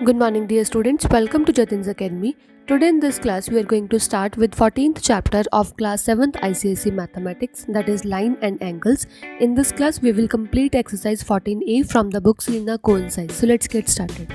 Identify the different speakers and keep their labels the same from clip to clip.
Speaker 1: Good morning, dear students. Welcome to Jatin's Academy. Today in this class, we are going to start with 14th chapter of class 7th ICSE Mathematics, that is line and angles. In this class, we will complete exercise 14A from the book Selena Coincide. So let's get started.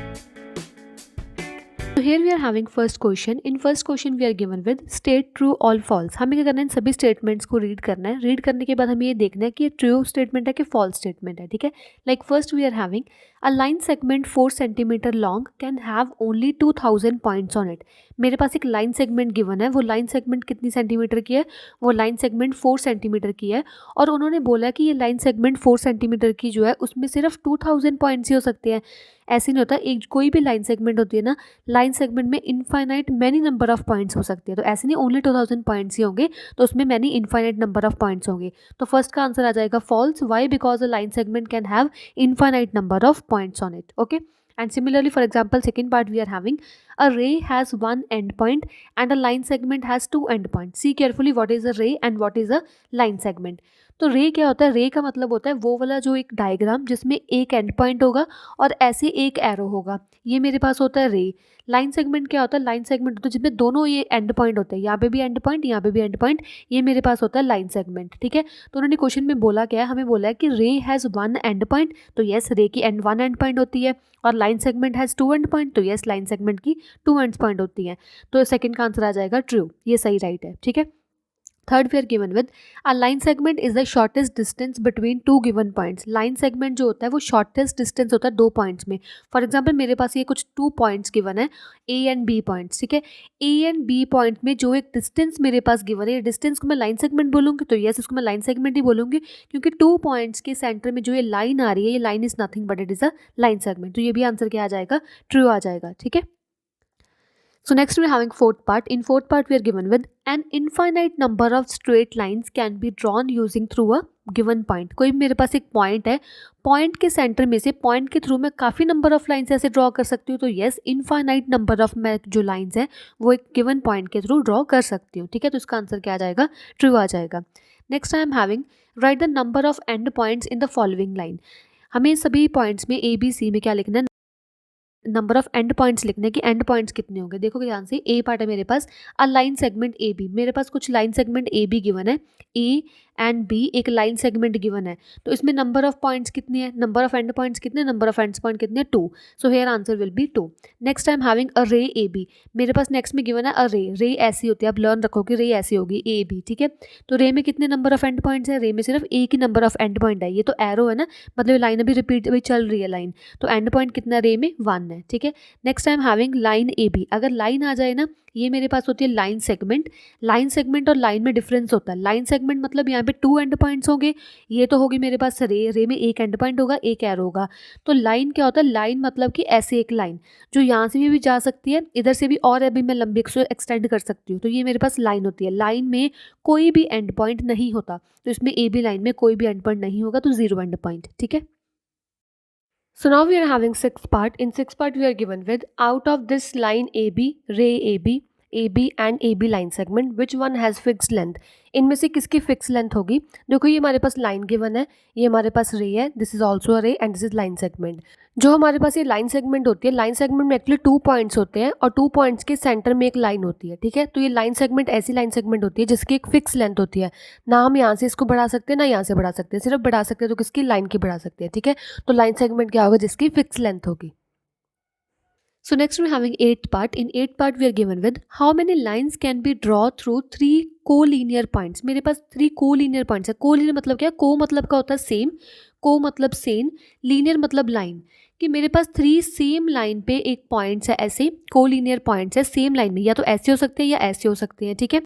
Speaker 1: So here we are having first question. In first question we are given with state true all false. हमें क्या करना है, इन सभी statements को read करना है. Read करने के बाद हमें ये देखना है कि ये ट्रू स्टेटमेंट है कि फॉल्स स्टेटमेंट है. ठीक है. Like first we are having a line segment 4 centimetre long can have only 2000 points on it. मेरे पास एक लाइन सेगमेंट गिवन है. वो लाइन सेगमेंट कितनी सेंटीमीटर की है? वो लाइन सेगमेंट 4 सेंटीमीटर की है. और उन्होंने बोला कि ये लाइन सेगमेंट 4 सेंटीमीटर की जो है उसमें सिर्फ 2000 पॉइंट्स ही हो सकते हैं. ऐसे नहीं होता. एक कोई भी लाइन सेगमेंट होती है ना, लाइन सेगमेंट में infinite many number of points हो सकती है. तो ऐसे नहीं ओनली 2000 पॉइंट्स ही होंगे, तो उसमें many infinite number of points होंगे. तो फर्स्ट का आंसर आ जाएगा false. Why? Because a line segment can have infinite number of points on it. Okay. And similarly, for example, second part we are having a ray has one end point and a line segment has two end points. See carefully what is a ray and what is a line segment. तो रे क्या होता है? रे का मतलब होता है वो वाला जो एक डायग्राम जिसमें एक एंड पॉइंट होगा और ऐसे एक एरो होगा, ये मेरे पास होता है रे. लाइन सेगमेंट क्या होता है? लाइन सेगमेंट होता है जिसमें दोनों ये एंड पॉइंट होते हैं, यहाँ पे भी एंड पॉइंट, यहाँ पे भी एंड पॉइंट, ये मेरे पास होता है लाइन सेगमेंट. ठीक है. तो उन्होंने क्वेश्चन में बोला क्या है? हमें बोला है कि ray has one end point, तो येस रे की वन एंड पॉइंट होती है. और line segment has two end point, तो येस लाइन सेगमेंट की टू एंड पॉइंट होती हैं. तो सेकंड का आंसर आ जाएगा ट्रू. ये सही राइट है. ठीक है. Third we are given with a line segment is the shortest distance between two given points. Line segment जो होता है वो शॉर्टेस्ट डिस्टेंस होता है दो पॉइंट्स में. फॉर एग्जांपल मेरे पास ये कुछ टू पॉइंट्स गिवन है, ए एंड बी पॉइंट्स. ठीक है. ए एंड बी पॉइंट में जो एक डिस्टेंस मेरे पास गिवन है, ये डिस्टेंस को मैं लाइन सेगमेंट बोलूँगी, तो यस इसको मैं लाइन सेगमेंट ही बोलूँगी, क्योंकि टू पॉइंट्स के सेंटर में जो ये लाइन आ रही है, ये line is nothing but it is a line segment. तो ये भी आंसर क्या आ जाएगा? ट्रू आ जाएगा. ठीक है. So next we are having fourth part. In fourth part we are given with an infinite number of straight lines can be drawn using through a given point. कोई मेरे पास एक पॉइंट है, पॉइंट के centre में से point के through मैं काफ़ी नंबर ऑफ लाइन्स ऐसे ड्रॉ कर सकती हूँ. तो येस इनफाइनाइट नंबर ऑफ मैं जो लाइन्स हैं वो एक गिवन पॉइंट के थ्रू ड्रॉ कर सकती हूँ. ठीक है. तो इसका आंसर क्या आ जाएगा? ट्रू आ जाएगा. Next I am having right the number of end points in the following line. हमें सभी पॉइंट्स में ए बी सी में क्या लिखना है? नंबर ऑफ एंड पॉइंट्स लिखने की. एंड पॉइंट्स कितने होंगे? देखो ध्यान से. ए पार्ट है मेरे पास a line segment A B. मेरे पास कुछ line segment A B given है, ए एंड बी एक लाइन सेगमेंट गिवन है. तो इसमें नंबर ऑफ पॉइंट्स कितने हैं? नंबर ऑफ एंड पॉइंट्स कितने? नंबर ऑफ एंड पॉइंट कितने? 2. So here answer will be 2. Next I am having a ray A B. मेरे पास नेक्स्ट में गिवन है अ रे. रे ऐसी होती है, आप लर्न रखो कि रे ऐसी होगी ए बी. ठीक है. तो रे में कितने नंबर ऑफ एंड पॉइंट्स है? रे में सिर्फ एक ही नंबर ऑफ एंड पॉइंट है. ये तो एरो है ना, मतलब लाइन अभी रिपीट अभी चल रही है लाइन, तो एंड पॉइंट कितना रे में? 1 है. ठीक है. Next I am having line A B. अगर लाइन आ जाए ना, ये मेरे पास होती है लाइन सेगमेंट. लाइन सेगमेंट और लाइन में डिफरेंस होता है. लाइन सेगमेंट मतलब यहाँ पे 2 एंड पॉइंट्स होंगे, ये तो होगी मेरे पास रे. रे में एक एंड पॉइंट होगा, एक एरो होगा. तो लाइन क्या होता है? लाइन मतलब कि ऐसे एक लाइन जो यहाँ से भी जा सकती है, इधर से भी, और अभी मैं लंबी एक्सटेंड कर सकती हूँ. तो ये मेरे पास लाइन होती है. लाइन में कोई भी एंड पॉइंट नहीं होता, तो इसमें ए बी लाइन में कोई भी एंड पॉइंट नहीं होगा, तो 0 एंड पॉइंट. ठीक है. So now we are having sixth part. In sixth part we are given with out of this line AB, ray AB and AB line segment, which one has fixed length? इनमें से किसकी fix length होगी? देखो ये हमारे पास line given है, ये हमारे पास रे है, दिस इज ऑल्सो अ रे and this is line segment. जो हमारे पास ये लाइन सेगमेंट होती है, लाइन सेगमेंट में एक्चुअली 2 पॉइंट्स होते हैं और 2 पॉइंट्स के सेंटर में एक लाइन होती है. ठीक है. तो ये लाइन सेगमेंट ऐसी लाइन सेगमेंट होती है जिसकी एक फिक्स लेंथ होती है. ना हम यहाँ से इसको बढ़ा सकते हैं ना यहाँ से बढ़ा सकते हैं, सिर्फ बढ़ा सकते हैं तो किसकी? लाइन की बढ़ा सकते हैं. ठीक है. तो लाइन सेगमेंट क्या होगा? जिसकी फिक्स लेंथ होगी. So next we're having 8th part. In 8th part we are given with how many lines can be draw through 3 co-linear points. मेरे पास 3 co-linear points है. co-linear मतलब क्या? co मतलब का होता है सेम, co मतलब सेम, linear मतलब लाइन. कि मेरे पास 3 सेम लाइन पे एक पॉइंट्स है, ऐसे co-linear पॉइंट्स है सेम लाइन में, या तो ऐसे हो सकते हैं या ऐसे हो सकते हैं. ठीक है.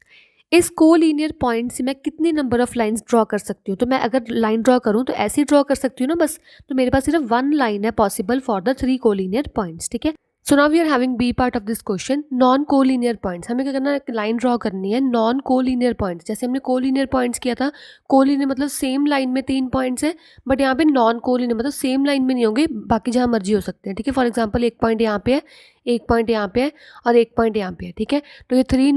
Speaker 1: इस को-लीनियर पॉइंट से मैं कितनी नंबर ऑफ लाइंस ड्रॉ कर सकती हूँ? तो मैं अगर लाइन ड्रॉ करूँ तो ऐसे ही ड्रॉ कर सकती हूँ ना बस. तो मेरे पास सिर्फ 1 लाइन है possible for the 3 collinear points. ठीक है. So now we are having B part of this question, non collinear points. हमें क्या करना है? लाइन ड्रॉ करनी है नॉन को-लीनियर पॉइंट्स. जैसे हमने को-लीनियर पॉइंट्स किया था, को-लीनियर मतलब सेम लाइन में 3 पॉइंट्स है, बट यहाँ पे नॉन को-लीनियर मतलब सेम लाइन में नहीं होंगे, बाकी जहाँ मर्जी हो सकते हैं. ठीक है. फॉर एग्जाम्पल एक पॉइंट यहाँ पे है, एक पॉइंट यहाँ पे है और एक पॉइंट यहाँ पे है, ठीक है। तो ये 3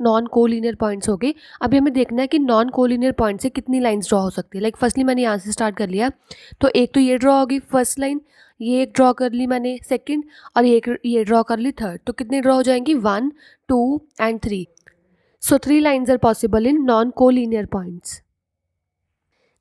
Speaker 1: नॉन कोलिनियर पॉइंट्स हो गए। अभी हमें देखना है कि नॉन कोलिनियर पॉइंट से कितनी लाइंस ड्रॉ हो सकती है। लाइक फर्स्टली मैंने यहाँ से स्टार्ट कर लिया, तो एक तो ये ड्रॉ होगी फर्स्ट लाइन, ये एक ड्रॉ कर ली मैंने सेकंड, और ये ड्रॉ कर ली थर्ड। तो कितने ड्रॉ हो जाएंगी, 1 2 and 3। So 3 lines are possible in non collinear points.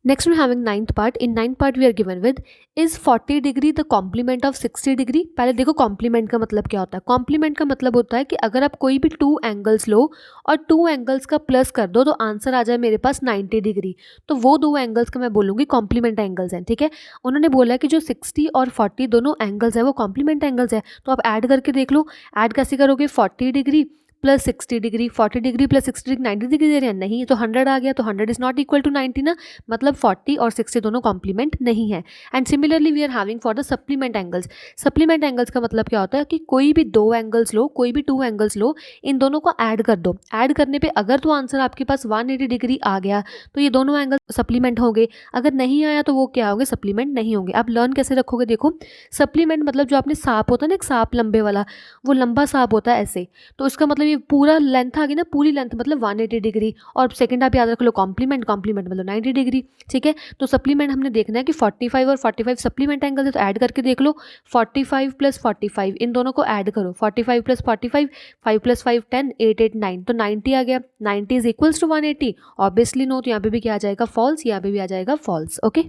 Speaker 1: Next we're having ninth part. In ninth part we are given with is 40 degree the complement of 60 degree. पहले देखो complement का मतलब क्या होता है। कॉम्प्लीमेंट का मतलब होता है कि अगर आप कोई भी 2 एंगल्स लो और 2 एंगल्स का प्लस कर दो तो आंसर आ जाए मेरे पास 90 डिग्री, तो वो 2 एंगल्स का मैं बोलूँगी कॉम्प्लीमेंट एंगल्स हैं, ठीक है। उन्होंने बोला है कि जो 60 और 40 दोनों एंगल्स हैं वो कॉम्प्लीमेंट एंगल्स हैं। तो आप ऐड करके देख लो, ऐड कैसे करोगे, 40 degree plus 60 degree, 40 degree plus 60 degree 90 degree दे रहे हैं, नहीं तो 100 आ गया, तो 100 इज नॉट इक्वल टू 90 ना, मतलब 40 और 60 दोनों कॉम्प्लीमेंट नहीं है। And similarly we are having for the supplement angles. Supplement angles का मतलब क्या होता है कि कोई भी 2 एंगल्स लो, कोई भी 2 एंगल्स लो, इन दोनों को ऐड कर दो। ऐड करने पे अगर तो आंसर आपके पास 180 डिग्री आ गया तो ये दोनों एंगल सप्लीमेंट होंगे, अगर नहीं आया तो वो क्या होंगे, सप्लीमेंट नहीं होंगे। आप लर्न कैसे रखोगे, देखो सप्लीमेंट मतलब जो आपने सांप होता है ना, एक सांप लंबे वाला, वो लंबा सांप होता है ऐसे, तो इसका मतलब ये पूरा लेंथ आ गई ना, पूरी लेंथ मतलब 180 डिग्री। और सेकंड आप याद रख लो कॉम्प्लीमेंट, कॉम्प्लीमेंट मतलब 90 डिग्री, ठीक है। तो सप्लीमेंट हमने देखना है कि 45 और 45 सप्लीमेंट एंगल है, तो ऐड करके देख लो, 45 प्लस 45 इन दोनों को ऐड करो, 45 प्लस 45, 5 प्लस 5 10, 8 8 9, तो 90 आ गया। 90 is equals to 180, obviously no, तो यहाँ पे भी क्या आ जाएगा, फॉल्स, यहाँ पे भी आ जाएगा false, okay.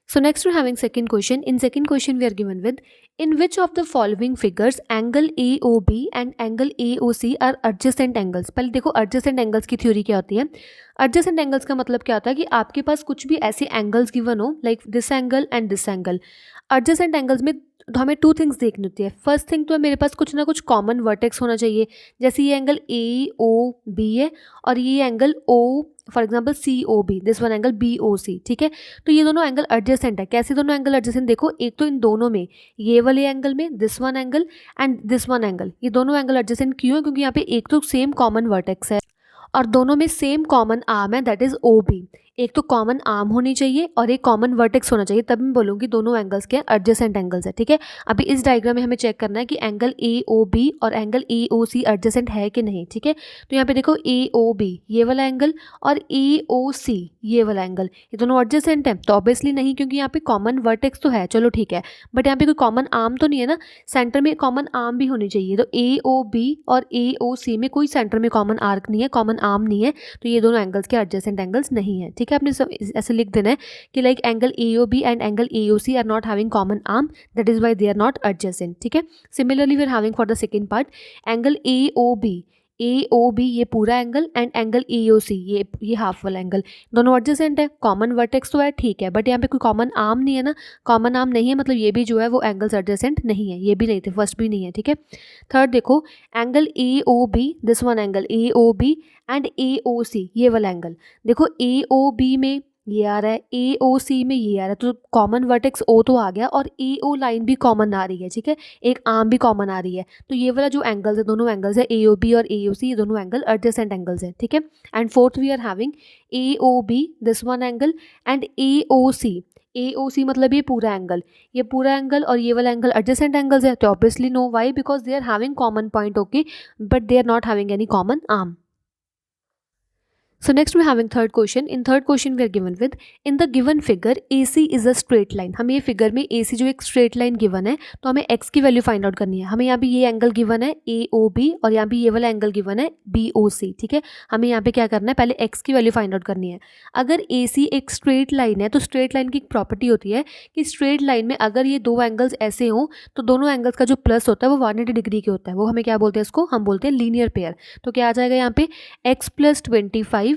Speaker 1: So next we're having second question. In second question we are given with in which of the following figures angle AOB and angle AOC are adjacent angles। पहले देखो adjacent angles की theory क्या होती है। adjacent angles का मतलब क्या होता है कि आपके पास कुछ भी ऐसे angles given हो, like this angle and this angle। adjacent angles में तो हमें 2 थिंग्स देखनी होती है। फर्स्ट थिंग तो मेरे पास कुछ ना कुछ कॉमन वर्टेक्स होना चाहिए, जैसे ये एंगल AOB है और ये angle O, for example COB, this one angle BOC, ठीक है। तो ये दोनों एंगल एडजेसेंट है। कैसे दोनों एंगल एडजेसेंट, देखो एक तो इन दोनों में, ये वाले एंगल में this one angle and this one angle, ये दोनों एंगल एडजेसेंट क्यों है, क्योंकि यहाँ पे एक तो सेम कॉमन वर्टेक्स है और दोनों में सेम कॉमन आर्म है, दैट इज OB। एक तो कॉमन आर्म होनी चाहिए और एक कॉमन वर्टेक्स होना चाहिए, तब मैं बोलूँगी दोनों एंगल्स के एडजेसेंट एंगल्स है, ठीक है। अभी इस डायग्राम में हमें चेक करना है कि एंगल AOB और एंगल AOC एडजेसेंट है कि नहीं, ठीक है। तो यहाँ पे देखो AOB ये वाला एंगल और AOC ये वाला एंगल, ये दोनों एडजेसेंट है, तो ऑब्वियसली नहीं, क्योंकि यहाँ पे कॉमन वर्टेक्स तो है, चलो ठीक है, बट यहाँ पे कोई कॉमन आर्म तो नहीं है ना, सेंटर में कॉमन आर्म भी होनी चाहिए। तो AOB और AOC में कोई सेंटर में कॉमन आर्क नहीं है, कॉमन आर्म नहीं है, तो ये दोनों एंगल्स के एडजेसेंट एंगल्स नहीं है, ठीक है। आपने सब ऐसे लिख देना है कि like angle AOB and angle AOC are not having common arm, that is why they are not adjacent, ठीक है। Similarly we are having for the second part angle AOB ये पूरा एंगल एंड एंगल AOC ये half वाला angle, दोनों adjacent है, common vertex तो है, ठीक है, बट यहाँ पे कोई कॉमन आर्म नहीं है ना, कॉमन आर्म नहीं है मतलब ये भी जो है वो एंगल्स एडजेसेंट नहीं है, ये भी नहीं थे, फर्स्ट भी नहीं है, ठीक है। थर्ड देखो angle AOB, this one angle AOB and AOC ये वाला एंगल, देखो AOB में ये आ रहा है, AOC में ये आ रहा है, तो कॉमन वर्टेक्स O तो आ गया और AO लाइन भी कॉमन आ रही है, ठीक है, एक आर्म भी कॉमन आ रही है, तो ये वाला जो एंगल्स है, दोनों एंगल्स है AOB और AOC, ये दोनों एंगल एडजेसेंट एंगल्स हैं, ठीक है। And fourth we are having AOB this one angle and AOC मतलब ये पूरा एंगल और ये वाला एंगल एडजेसेंट एंगल्स है, तो obviously no, why, because they are having common point, okay, but they are not having any common arm. So next we are having third question. In third question we are given with in the given figure AC is a straight line। हमें ये figure में AC जो एक straight line given है, तो हमें x की value find out करनी है। हमें यहाँ पे ये एंगल गिवन है AOB और यहाँ पे ये वाला एंगल गिवन है BOC, ठीक है। हमें यहाँ पे क्या करना है, पहले x की वैल्यू फाइंड आउट करनी है। अगर AC एक स्ट्रेट लाइन है तो स्ट्रेट लाइन की एक प्रॉपर्टी होती है कि स्ट्रेट लाइन में अगर ये दो एंगल्स ऐसे हों तो दोनों एंगल्स का जो प्लस होता है वो 180 डिग्री के होता है, वो हमें क्या बोलते हैं, इसको हम बोलते हैं लीनियर पेयर। तो क्या आ जाएगा यहाँ पे x plus 25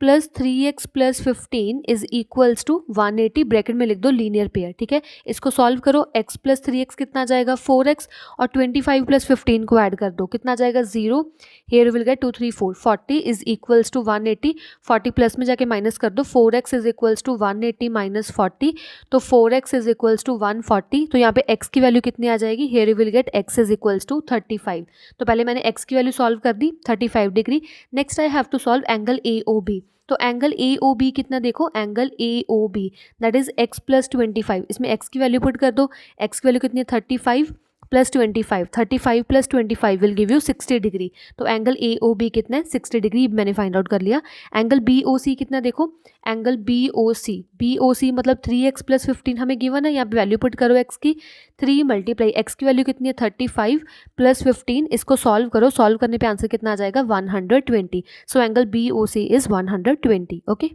Speaker 1: plus 3x plus 15 is equals to 180, bracket में लिख दो लीनियर पेयर, ठीक है। इसको सॉल्व करो, x प्लस 3x कितना आ जाएगा 4x और 25 प्लस 15 को ऐड कर दो, कितना आ जाएगा 0, here will get 2 3 4, 40 is equals to 180, 40 plus में जाके माइनस कर दो, 4x is equals to 180 minus 40, तो 4x इज इक्वल्स टू 140, तो यहाँ पे x की वैल्यू कितनी आ जाएगी, here will get x is equals to 35। तो पहले मैंने x की वैल्यू सॉल्व कर दी 35 degree. Next I have to solve angle AOB। तो एंगल AOB कितना, देखो एंगल AOB दैट इज x प्लस 25, इसमें x की वैल्यू पुट कर दो, x की वैल्यू कितनी है 35 plus 25, 35 plus 25 will give you 60 degree. तो एंगल ए ओ बी कितना है 60 डिग्री, मैंने फाइंड आउट कर लिया। एंगल बी ओ सी कितना, देखो एंगल बी ओ सी मतलब 3x प्लस 15 हमें गिवन है, यहाँ पे वैल्यू पुट करो x की, 3 मल्टीप्लाई x की वैल्यू कितनी है 35 प्लस 15, इसको सॉल्व करो, सॉल्व करने पे आंसर कितना आ जाएगा 120। So angle B O C is 120। Okay,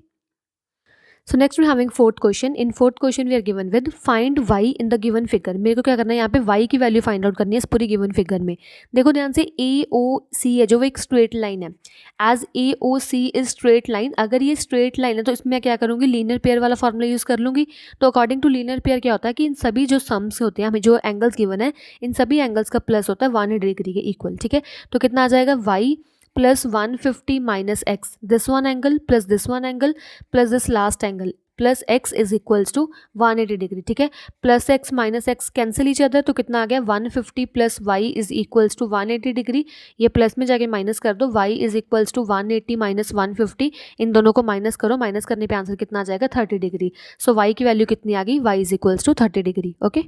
Speaker 1: so next we having fourth question. In fourth question we are given with find y in the given figure. मेरे को क्या करना है, यहाँ पे y की वैल्यू फाइंड आउट करनी है इस पूरी गिवन फिगर में। देखो ध्यान से, ए ओ सी है जो वो एक स्ट्रेट लाइन है। As A O C is straight line, अगर ये स्ट्रेट लाइन है तो इसमें क्या करूँगी, लीनियर पेयर वाला फॉर्मूला यूज़ कर लूँगी। तो अकॉर्डिंग टू लीनियर पेयर क्या होता है कि इन सभी जो सम्स होते हैं, हमें जो एंगल्स गिवन है इन सभी एंगल्स का प्लस होता है 180 डिग्री के इक्वल। ठीक है, तो कितना आ जाएगा y plus 150 minus x, this one angle plus this one angle plus this last angle plus x is equals to 180 degree. ठीक है, plus x minus x cancel each other, तो कितना आ गया 150 plus y is equals to 180 degree. ये plus में जाके minus कर दो, y is equals to 180 minus 150, इन दोनों को माइनस करो, माइनस करने पे आंसर कितना आ जाएगा 30 डिग्री। सो y की वैल्यू कितनी आ गई, y is equals to 30 degree. Okay,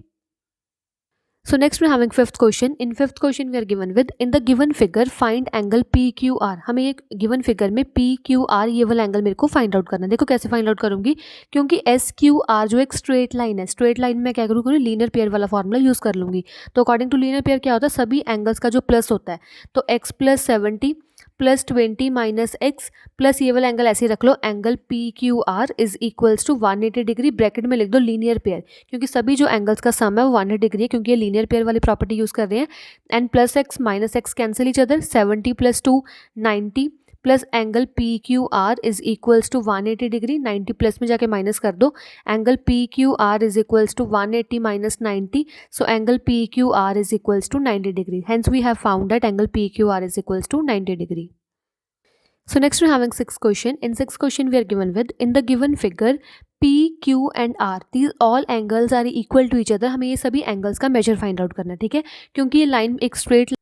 Speaker 1: so next we're having fifth question. In fifth question we are given with in the given figure find angle PQR। हमें एक given figure में PQR ये वाला angle मेरे को फाइंड आउट करना है। देखो कैसे फाइंड आउट करूंगी, क्योंकि SQR जो एक स्ट्रेट लाइन है, स्ट्रेट लाइन में क्या करूँगी, लीनियर पेयर वाला फॉर्मूला यूज़ कर लूँगी। तो अकॉर्डिंग टू लीनियर पेयर क्या होता है, सभी एंगल्स का जो प्लस होता है, तो x plus 70 plus 20 minus x plus ये वाला एंगल ऐसे ही रख लो, angle P Q R is equals to 180 degree, bracket में लिख दो लीनियर पेयर, क्योंकि सभी जो एंगल्स का सम है वो 180 डिग्री है, क्योंकि ये लीनियर पेयर वाली प्रॉपर्टी यूज़ कर रहे हैं। And plus x minus x cancel each other, 70 plus 2 90 plus angle P Q R is equals to 180 degree, 90 plus में जाके माइनस कर दो, angle P Q R is equals to 180 minus 90, so angle P Q R is equals to 90 degree. Hence we have found that angle PQR is equals to 90 degree. So next we're having sixth question. In sixth question we are given with in the given figure P, Q and R, these all angles are equal to each other। हमें ये सभी angles का measure find out करना है। ठीक है, क्योंकि ये लाइन एक स्ट्रेट,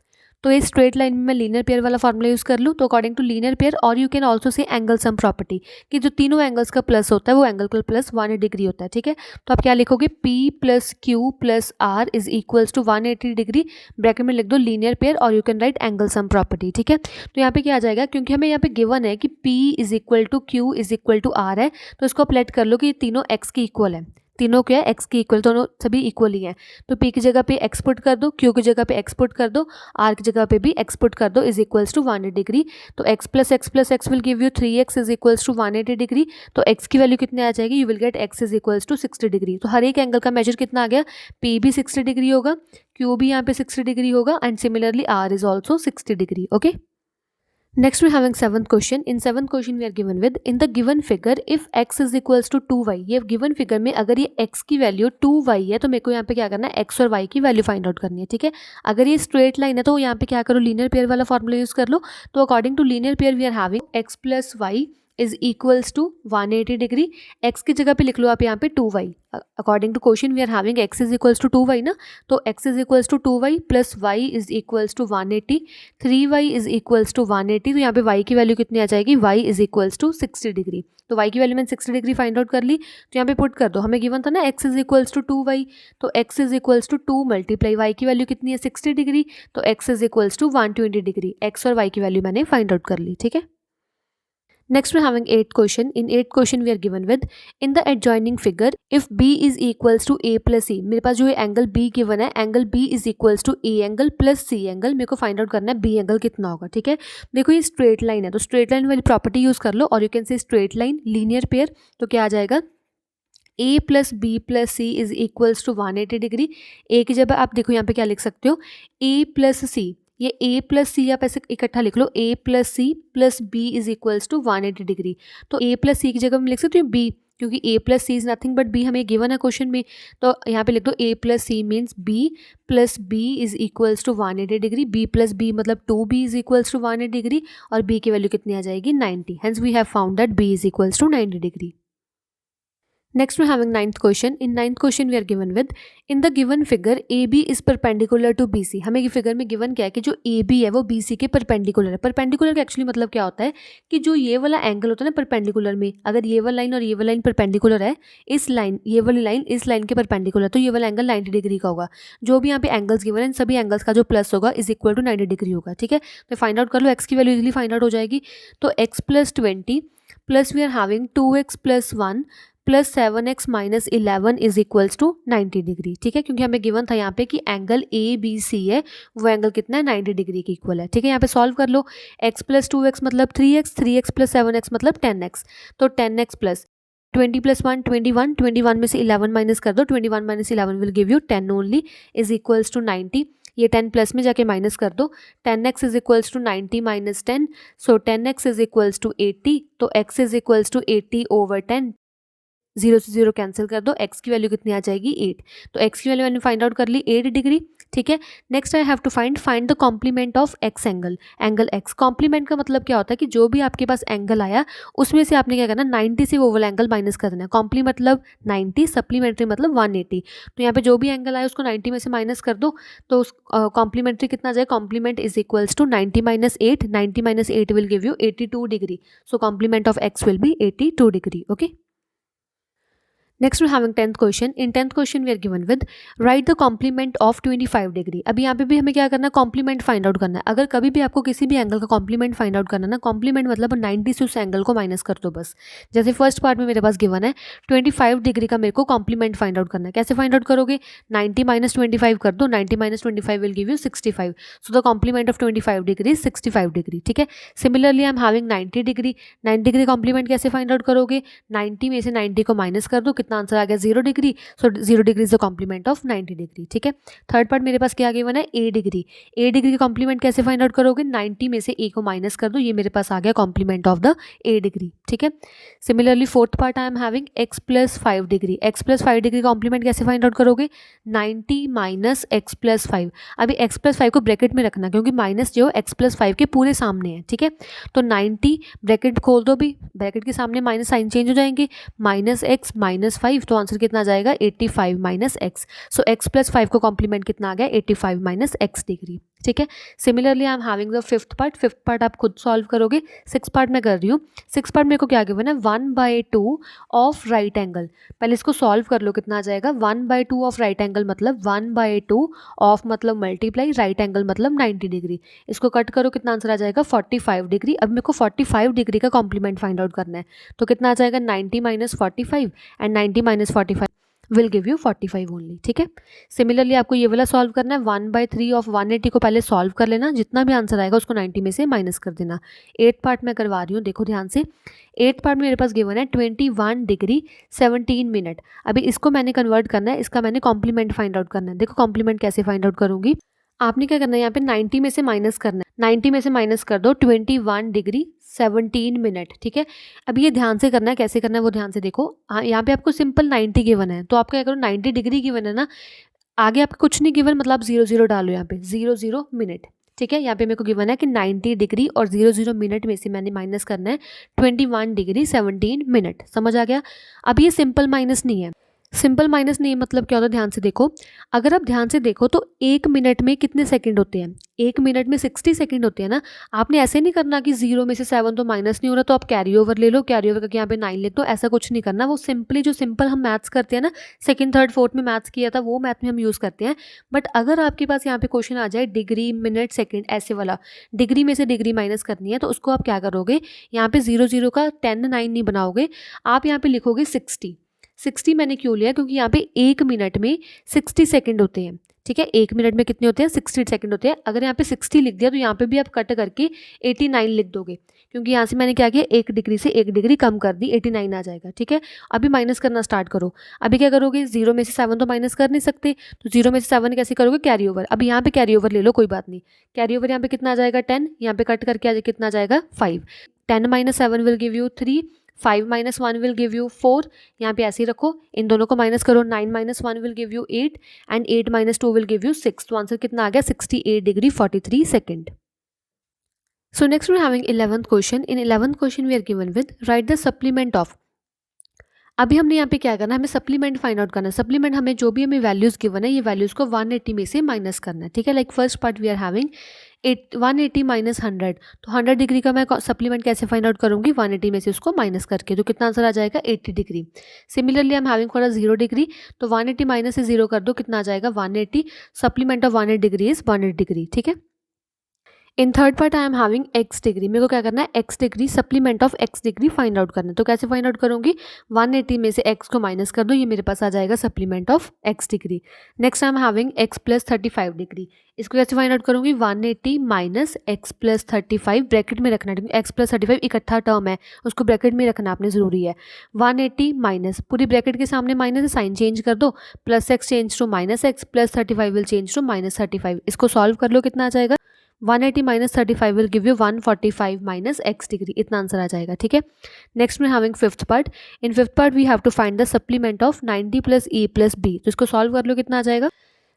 Speaker 1: तो ये स्ट्रेट लाइन में मैं लीनियर पेयर वाला फॉर्मूला यूज़ कर लूँ, तो अकॉर्डिंग टू लीनियर पेयर, और you can also say angle sum property कि जो तीनों एंगल्स का प्लस होता है वो एंगल का प्लस 180 डिग्री होता है। ठीक है, तो आप क्या लिखोगे, P plus Q plus R is equals to 180 degree, bracket में लिख दो लीनियर पेयर, और you can write angle sum property. ठीक है, तो यहाँ पे क्या आ जाएगा, क्योंकि हमें यहाँ पे गिवन है कि P is equal to Q is equal to R है, तो इसको अप्लाई कर लो कि ये तीनों x की इक्वल है, तीनों क्या है x की इक्वल, दोनों सभी इक्वल ही हैं। तो p की जगह पे x पुट कर दो, q की जगह पे x पुट कर दो, r की जगह पे भी x पुट कर दो, इज इक्वल्स टू 180 डिग्री। तो x plus x will give you 3x is equals to 180 degree. तो x की वैल्यू कितनी आ जाएगी, you will get x is equals to 60 degree. तो हर एक एंगल का मेजर कितना आ गया, p भी 60 डिग्री होगा, q भी यहाँ पे 60 डिग्री होगा, and similarly r is also 60 degree. Okay, next we having seventh question. In seventh question we are given with in the given figure if x is equals to 2y। ये given figure में अगर ये x की value 2y है तो मेरे को यहाँ पे क्या करना है, x और y की वैल्यू फाइंड आउट करनी है। ठीक है, अगर ये स्ट्रेट लाइन है तो यहाँ पे क्या करो, लीनियर पेयर वाला फॉर्मूला यूज़ कर लो। तो according to linear pair we are having x plus y is equals to 180 degree, x की जगह पे लिख लो आप यहाँ पे 2y। According to question we are having x is equals to 2y ना, तो x is equals to 2y plus y is equals to 180, 3y is equals to 180। तो यहाँ पे y की वैल्यू कितनी आ जाएगी, y is equals to 60 degree. तो y की वैल्यू मैंने 60 डिग्री फाइंड आउट कर ली, तो यहाँ पे पुट कर दो, हमें गिवन था ना x is equals to 2y, तो x is equals to 2 multiply y की वैल्यू कितनी है 60 डिग्री, तो x is equals to 120 degree. x और y की वैल्यू मैंने फाइंड आउट कर ली। ठीक है, next we're having 8th question. In 8th question we are given with in the adjoining figure if b is equals to a plus c। मेरे पास जो ये एंगल b गिवन है, angle b is equals to a angle plus c angle, मेरे को find out करना है b angle कितना होगा। ठीक है, देखो ये स्ट्रेट लाइन है, तो स्ट्रेट लाइन वाली प्रॉपर्टी यूज़ कर लो, और you can say straight line linear pair, तो क्या आ जाएगा, a plus B plus C is equals to 180 degree. a की जगह आप देखो यहाँ पे क्या लिख सकते हो, a प्लस सी, ये a प्लस सी आप ऐसे इकट्ठा लिख लो, a plus C plus B is equals to 180 degree. तो a प्लस सी की जगह मैं लिख सकती हूँ b, क्योंकि a plus C is nothing but b हमें गिवन है क्वेश्चन में, तो यहाँ पे लिख दो a plus C means b plus B is equals to 180 degree, b plus B मतलब 2b is equals to 180 degree, और b की वैल्यू कितनी आ जाएगी 90। Hence we have found that b is equals to 90 degree. Next we're having ninth question. In ninth question we are given with, in the given figure AB is perpendicular to BC. हमें ये figure में given क्या है कि जो AB है वो BC के परपेंडिकुलर है. परपेंडिकुलर का एक्चुअली मतलब क्या होता है कि जो ये वाला एंगल होता है ना परपेंडिकुलर में, अगर ये वाला लाइन और ये वाला लाइन परपेंडिकुलर है, इस लाइन ये वाली लाइन इस लाइन के परपेंडिकुलर, तो ये वाला एंगल 90 डिग्री का होगा. जो भी यहाँ पे एंगल्स गिवन है इन सभी एंगल्स का जो प्लस होगा इज इक्वल टू 90 डिग्री होगा. ठीक है, तो फाइंड आउट कर लो. एक्स की वैल्यू इजिली फाइंड आउट हो जाएगी. तो x plus 20 plus we are having 2x plus 1 plus 7x minus 11 is equals to 90 degree. ठीक है, क्योंकि हमें गिवन था यहाँ पे कि एंगल ए बी सी है, वो एंगल कितना है 90 डिग्री के इक्वल है. ठीक है, यहाँ पे सॉल्व कर लो. x प्लस 2x मतलब 3x, 3x प्लस 7x मतलब 10x, तो 10x प्लस 20 प्लस 1 21, 21 में से 11 माइनस कर दो. 21 minus 11 will give you 10 only is equals to 90. ये 10 प्लस में जाके माइनस कर दो. 10x is equals to 90 minus 10, so 10x is equals to 80. तो x is equals to 80 over 10. 0 से 0 कैंसिल कर दो. x की वैल्यू कितनी आ जाएगी 8. तो x की वैल्यू मैंने फाइंड आउट कर ली 8 डिग्री. ठीक है, next I have to find the complement of x angle. Angle x complement का मतलब क्या होता है कि जो भी आपके पास एंगल आया उसमें से आपने क्या करना, 90 से वो वाला एंगल माइनस कर देना है. कॉम्प्ली मतलब 90, सप्लीमेंट्री मतलब 180. तो यहाँ पे जो भी एंगल आया उसको 90 में से माइनस कर दो. तो उस कॉम्प्लीमेंट्री कितना आ जाए, complement is equals to 90 minus 8. 90 minus 8 will give you 82 degree. So complement of x will be 82 degree. Okay, next we having 10th question. In 10th question we are given with, write the complement of 25 degree. अभी यहाँ पे भी हमें क्या करना है, complement find out करना है. अगर कभी भी आपको किसी भी एंगल का कॉम्प्लीमेंट फाइंड आउट करना है ना, कॉम्प्लीमेंट मतलब 90 से उस एंगल को माइनस कर दो बस. जैसे फर्स्ट पार्ट में मेरे पास गिवन है 25 डिग्री का मेरे को कॉम्प्लीमेंट फाइंड आउट करना है. कैसे फाइंड आउट करोगे, 90 माइनस 25 कर दो. 90 minus 25 will give you 65. So the complement of 25 degree is 65 degree. ठीक है, similarly I am having 90 degree. 90 degree complement कैसे फाइंड आउट करोगे, 90 में से 90 को माइनस कर दो. कितना आंसर आ गया 0 degree. So 0 degree is the complement of 90 degree. ठीक है, थर्ड पार्ट मेरे पास क्या गिवन है, ए डिग्री. ए डिग्री का कॉम्प्लीमेंट कैसे फाइंड आउट करोगे, 90 में से ए को माइनस कर दो. ये मेरे पास आ गया complement of the a degree. ठीक है, similarly fourth part I am having x plus 5 degree. X plus 5 degree complement कैसे फाइंड आउट करोगे, 90 माइनस एक्स प्लस 5. अभी एक्स प्लस 5 को ब्रैकेट में रखना क्योंकि माइनस जो एक्स प्लस 5 के पूरे सामने है. ठीक है, तो 90 ब्रैकेट खोल दो, भी ब्रैकेट के सामने माइनस साइन चेंज हो जाएंगे, माइनस एक्स माइनस 5. तो आंसर कितना आ जाएगा 85 माइनस एक्स. सो एक्स प्लस 5 को कॉम्प्लीमेंट कितना आ गया 85 माइनस एक्स डिग्री. ठीक है, similarly I am having the fifth part आप खुद सॉल्व करोगे. सिक्स पार्ट मैं कर रही हूँ. सिक्स पार्ट मेरे को क्या गिवन है, 1/2 ऑफ राइट एंगल. पहले इसको सॉल्व कर लो, कितना आ जाएगा 1/2 ऑफ राइट एंगल मतलब 1/2 ऑफ मतलब मल्टीप्लाई राइट एंगल मतलब 90 डिग्री. इसको कट करो, कितना आंसर आ जाएगा 45 डिग्री. अब मेरे को 45 डिग्री का कॉम्प्लीमेंट फाइंड आउट करना है. तो कितना आ जाएगा 90 minus 45 and 90 minus 45 will give you 45 only. ठीक है, सिमिलरली आपको ये वाला सॉल्व करना है. 1/3 ऑफ 180 को पहले सॉल्व कर लेना. जितना भी आंसर आएगा उसको 90 में से माइनस कर देना. एट पार्ट मैं करवा रही हूँ, देखो ध्यान से. एट पार्ट मेरे पास गिवन है 21 डिग्री 17 मिनट. अभी इसको मैंने कन्वर्ट करना है, इसका मैंने कॉम्प्लीमेंट फाइंड आउट करना है. देखो कॉम्प्लीमेंट कैसे फाइंड आउट करूँगी, आपने क्या करना है, यहाँ पे 90 में से माइनस करना है. 90 में से माइनस कर दो 21 डिग्री 17 मिनट. ठीक है, अब ये ध्यान से करना है, कैसे करना है वो ध्यान से देखो. हाँ, यहाँ पे आपको सिंपल 90 गिवन है, तो आप क्या करो 90 डिग्री गिवन है ना, आगे आपको कुछ नहीं गिवन मतलब 0 डालो यहाँ पे 0 मिनट. ठीक है, यहाँ पे मेरे को गिवन है कि 90 डिग्री और 0 मिनट में से मैंने माइनस करना है 21 डिग्री 17 मिनट. समझ आ गया. अब ये सिंपल माइनस नहीं है. सिंपल माइनस नहीं मतलब क्या होता है, ध्यान से देखो. अगर आप ध्यान से देखो तो एक मिनट में कितने सेकंड होते हैं, एक मिनट में 60 सेकंड होते हैं ना. आपने ऐसे नहीं करना कि 0 में से 7 तो माइनस नहीं हो रहा तो आप कैरी ओवर ले लो, कैरी ओवर करके यहाँ पे 9 लिख दो. ऐसा कुछ नहीं करना. वो सिंपली जो सिंपल हम मैथ्स करते हैं ना, सेकंड थर्ड फोर्थ में मैथ्स किया था वो मैथ में हम यूज़ करते हैं. बट अगर आपके पास यहाँ पे क्वेश्चन आ जाए डिग्री मिनट सेकेंड ऐसे वाला, डिग्री में से डिग्री माइनस करनी है, तो उसको आप क्या करोगे, यहाँ पे 0 का 10 9 नहीं बनाओगे, आप यहाँ पे लिखोगे 60 मैंने क्यों लिया, क्योंकि यहाँ पे एक मिनट में 60 सेकंड होते हैं. ठीक है, एक मिनट में कितने होते हैं 60 सेकंड होते हैं. अगर यहाँ पे 60 लिख दिया तो यहाँ पे भी आप कट करके 89 लिख दोगे, क्योंकि यहाँ से मैंने क्या किया, एक डिग्री से एक डिग्री कम कर दी, 89 आ जाएगा. ठीक है, अभी माइनस करना स्टार्ट करो. अभी क्या करोगे, 0 में से 7 तो माइनस कर नहीं सकते, तो 0 में से 7 कैसे करोगे, कैरी ओवर. अभी यहाँ पे कैरी ओवर ले लो, कोई बात नहीं. कैरी ओवर यहाँ पे कितना आ जाएगा 10, यहाँ पे कट करके कितना आ जाएगा 5. 10 minus 7 will give you 3, 5 minus 1 will give you 4. यहाँ पे ऐसे ही रखो, इन दोनों को माइनस करो. 9 minus 1 will give you 8 and 8 minus 2 will give you 6. तो आंसर कितना आ गया 68 degree 43 second. So next we're having 11th question. In 11th question we are given with, write the supplement of. अभी हमने यहाँ पे क्या करना है, हमें सप्लीमेंट फाइंड आउट करना है। सप्लीमेंट हमें जो भी हमें वैल्यूज़ गिवन है, ये वैल्यूज़ को 180 में से माइनस करना है, ठीक है। Like first part we are having 180 minus 100, तो 100 डिग्री का मैं सप्लीमेंट कैसे फाइंड आउट करूँगी, 180 में से उसको माइनस करके, तो कितना आंसर आ जाएगा 80 degree. Similarly I am having for 0 degree, तो 180 माइनस से 0 कर दो, कितना आ जाएगा 180, supplement of 180 degree is 180 degree, ठीक है। इन third part I am having x degree, मेरे को क्या करना है, x degree supplement of x degree find out करना है। तो कैसे फाइंड आउट करूँगी, 180 में से एक्स को माइनस कर दो, ये मेरे पास आ जाएगा supplement of x degree. Next I am having x plus 35 degree, इसको कैसे फाइंड आउट करूँगी, 180 माइनस एक्स प्लस 35, ब्रैकेट में रखना है क्योंकि एक्स प्लस 35 इकट्ठा टर्म है, उसको ब्रैकेट में रखना आपने ज़रूरी है। 180 माइनस, पूरी ब्रैकेट के सामने माइनस है, साइन चेंज कर दो, plus x change to minus x, plus 35 will change to minus 35, इसको सॉल्व कर लो, कितना आ जाएगा 180 minus 35 will give you 145 minus x degree, इतना आंसर आ जाएगा, ठीक है। नेक्स्ट में having fifth part, in fifth part we have to find the supplement of 90 plus a plus b, तो इसको सॉल्व कर लो, कितना आ जाएगा,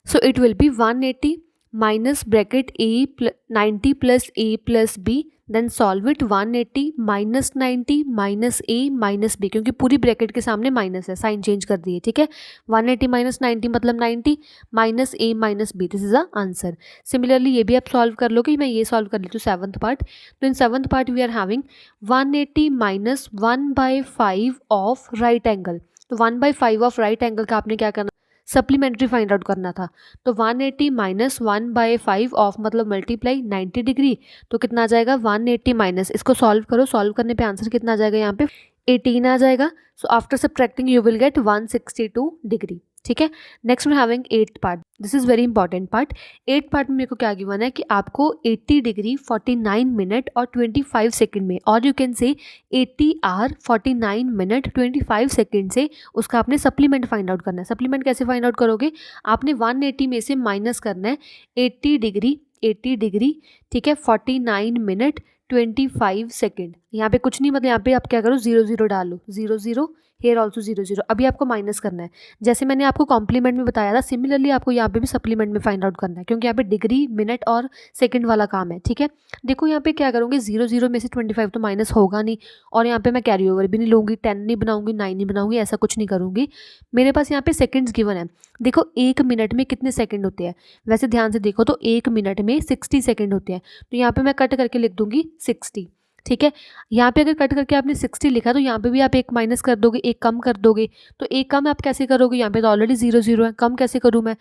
Speaker 1: so it will be 180 minus bracket a 90 plus a plus b, then solve it 180 minus 90 minus a minus b, क्योंकि पूरी bracket के सामने माइनस है, साइन चेंज कर दिए, ठीक है। 180 माइनस 90 मतलब 90 minus a minus b, this is the answer. Similarly ये भी आप सॉल्व कर लोगे, मैं ये सॉल्व कर लेती हूँ सेवंथ पार्ट। तो in seventh part we are having 180 minus 1/5 of right angle, तो 1/5 ऑफ राइट एंगल का आपने क्या करना, सप्लीमेंट्री फाइंड आउट करना था। तो 180 माइनस 1/5 ऑफ मतलब मल्टीप्लाई 90 डिग्री, तो कितना आ जाएगा 180 माइनस, इसको सॉल्व करो, सॉल्व करने पे आंसर कितना आ जाएगा, यहाँ पे 18 आ जाएगा। So after subtracting you will gate 162 degree, ठीक है। नेक्स्ट में having 8th part, this is very important part. 8th part में मेरे को क्या गिवन है कि आपको 80 डिग्री 49 मिनट और 25 सेकंड में, और यू कैन से 80 आवर 49 मिनट 25 सेकंड से उसका आपने सप्लीमेंट फाइंड आउट करना है। सप्लीमेंट कैसे फाइंड आउट करोगे, आपने 180 में से माइनस करना है 80 डिग्री, ठीक है, 49 मिनट 25 सेकेंड, यहाँ पे कुछ नहीं, मतलब यहाँ पे आप क्या करो 0 डाल लो, 0 हेयर ऑल्सो 0 अभी आपको माइनस करना है, जैसे मैंने आपको कॉम्प्लीमेंट में बताया था, सिमिलरली आपको यहाँ पे भी सप्लीमेंट में फाइंड आउट करना है, क्योंकि यहाँ पे डिग्री मिनट और सेकंड वाला काम है, ठीक है। देखो यहाँ पे क्या करूँगी, 0 में से 25 तो माइनस होगा नहीं, और यहाँ पे मैं कैरी ओवर भी नहीं लूँगी, 10 नहीं बनाऊँगी, 9 नहीं बनाऊँगी, ऐसा कुछ नहीं करूँगी। मेरे पास यहाँ पे सेकेंड्स गिवन है, देखो 1 मिनट में कितने सेकेंड होते हैं, वैसे ध्यान से देखो तो 1 मिनट में 60 सेकेंड होते हैं, तो यहाँ पे मैं कट करके लिख दूंगी 60, ठीक है। यहाँ पे अगर कट करके आपने 60 लिखा तो यहाँ पे भी आप एक माइनस कर दोगे, एक कम कर दोगे, तो एक कम आप कैसे करोगे, यहाँ पे तो ऑलरेडी 0 है, कम कैसे करूँ मैं,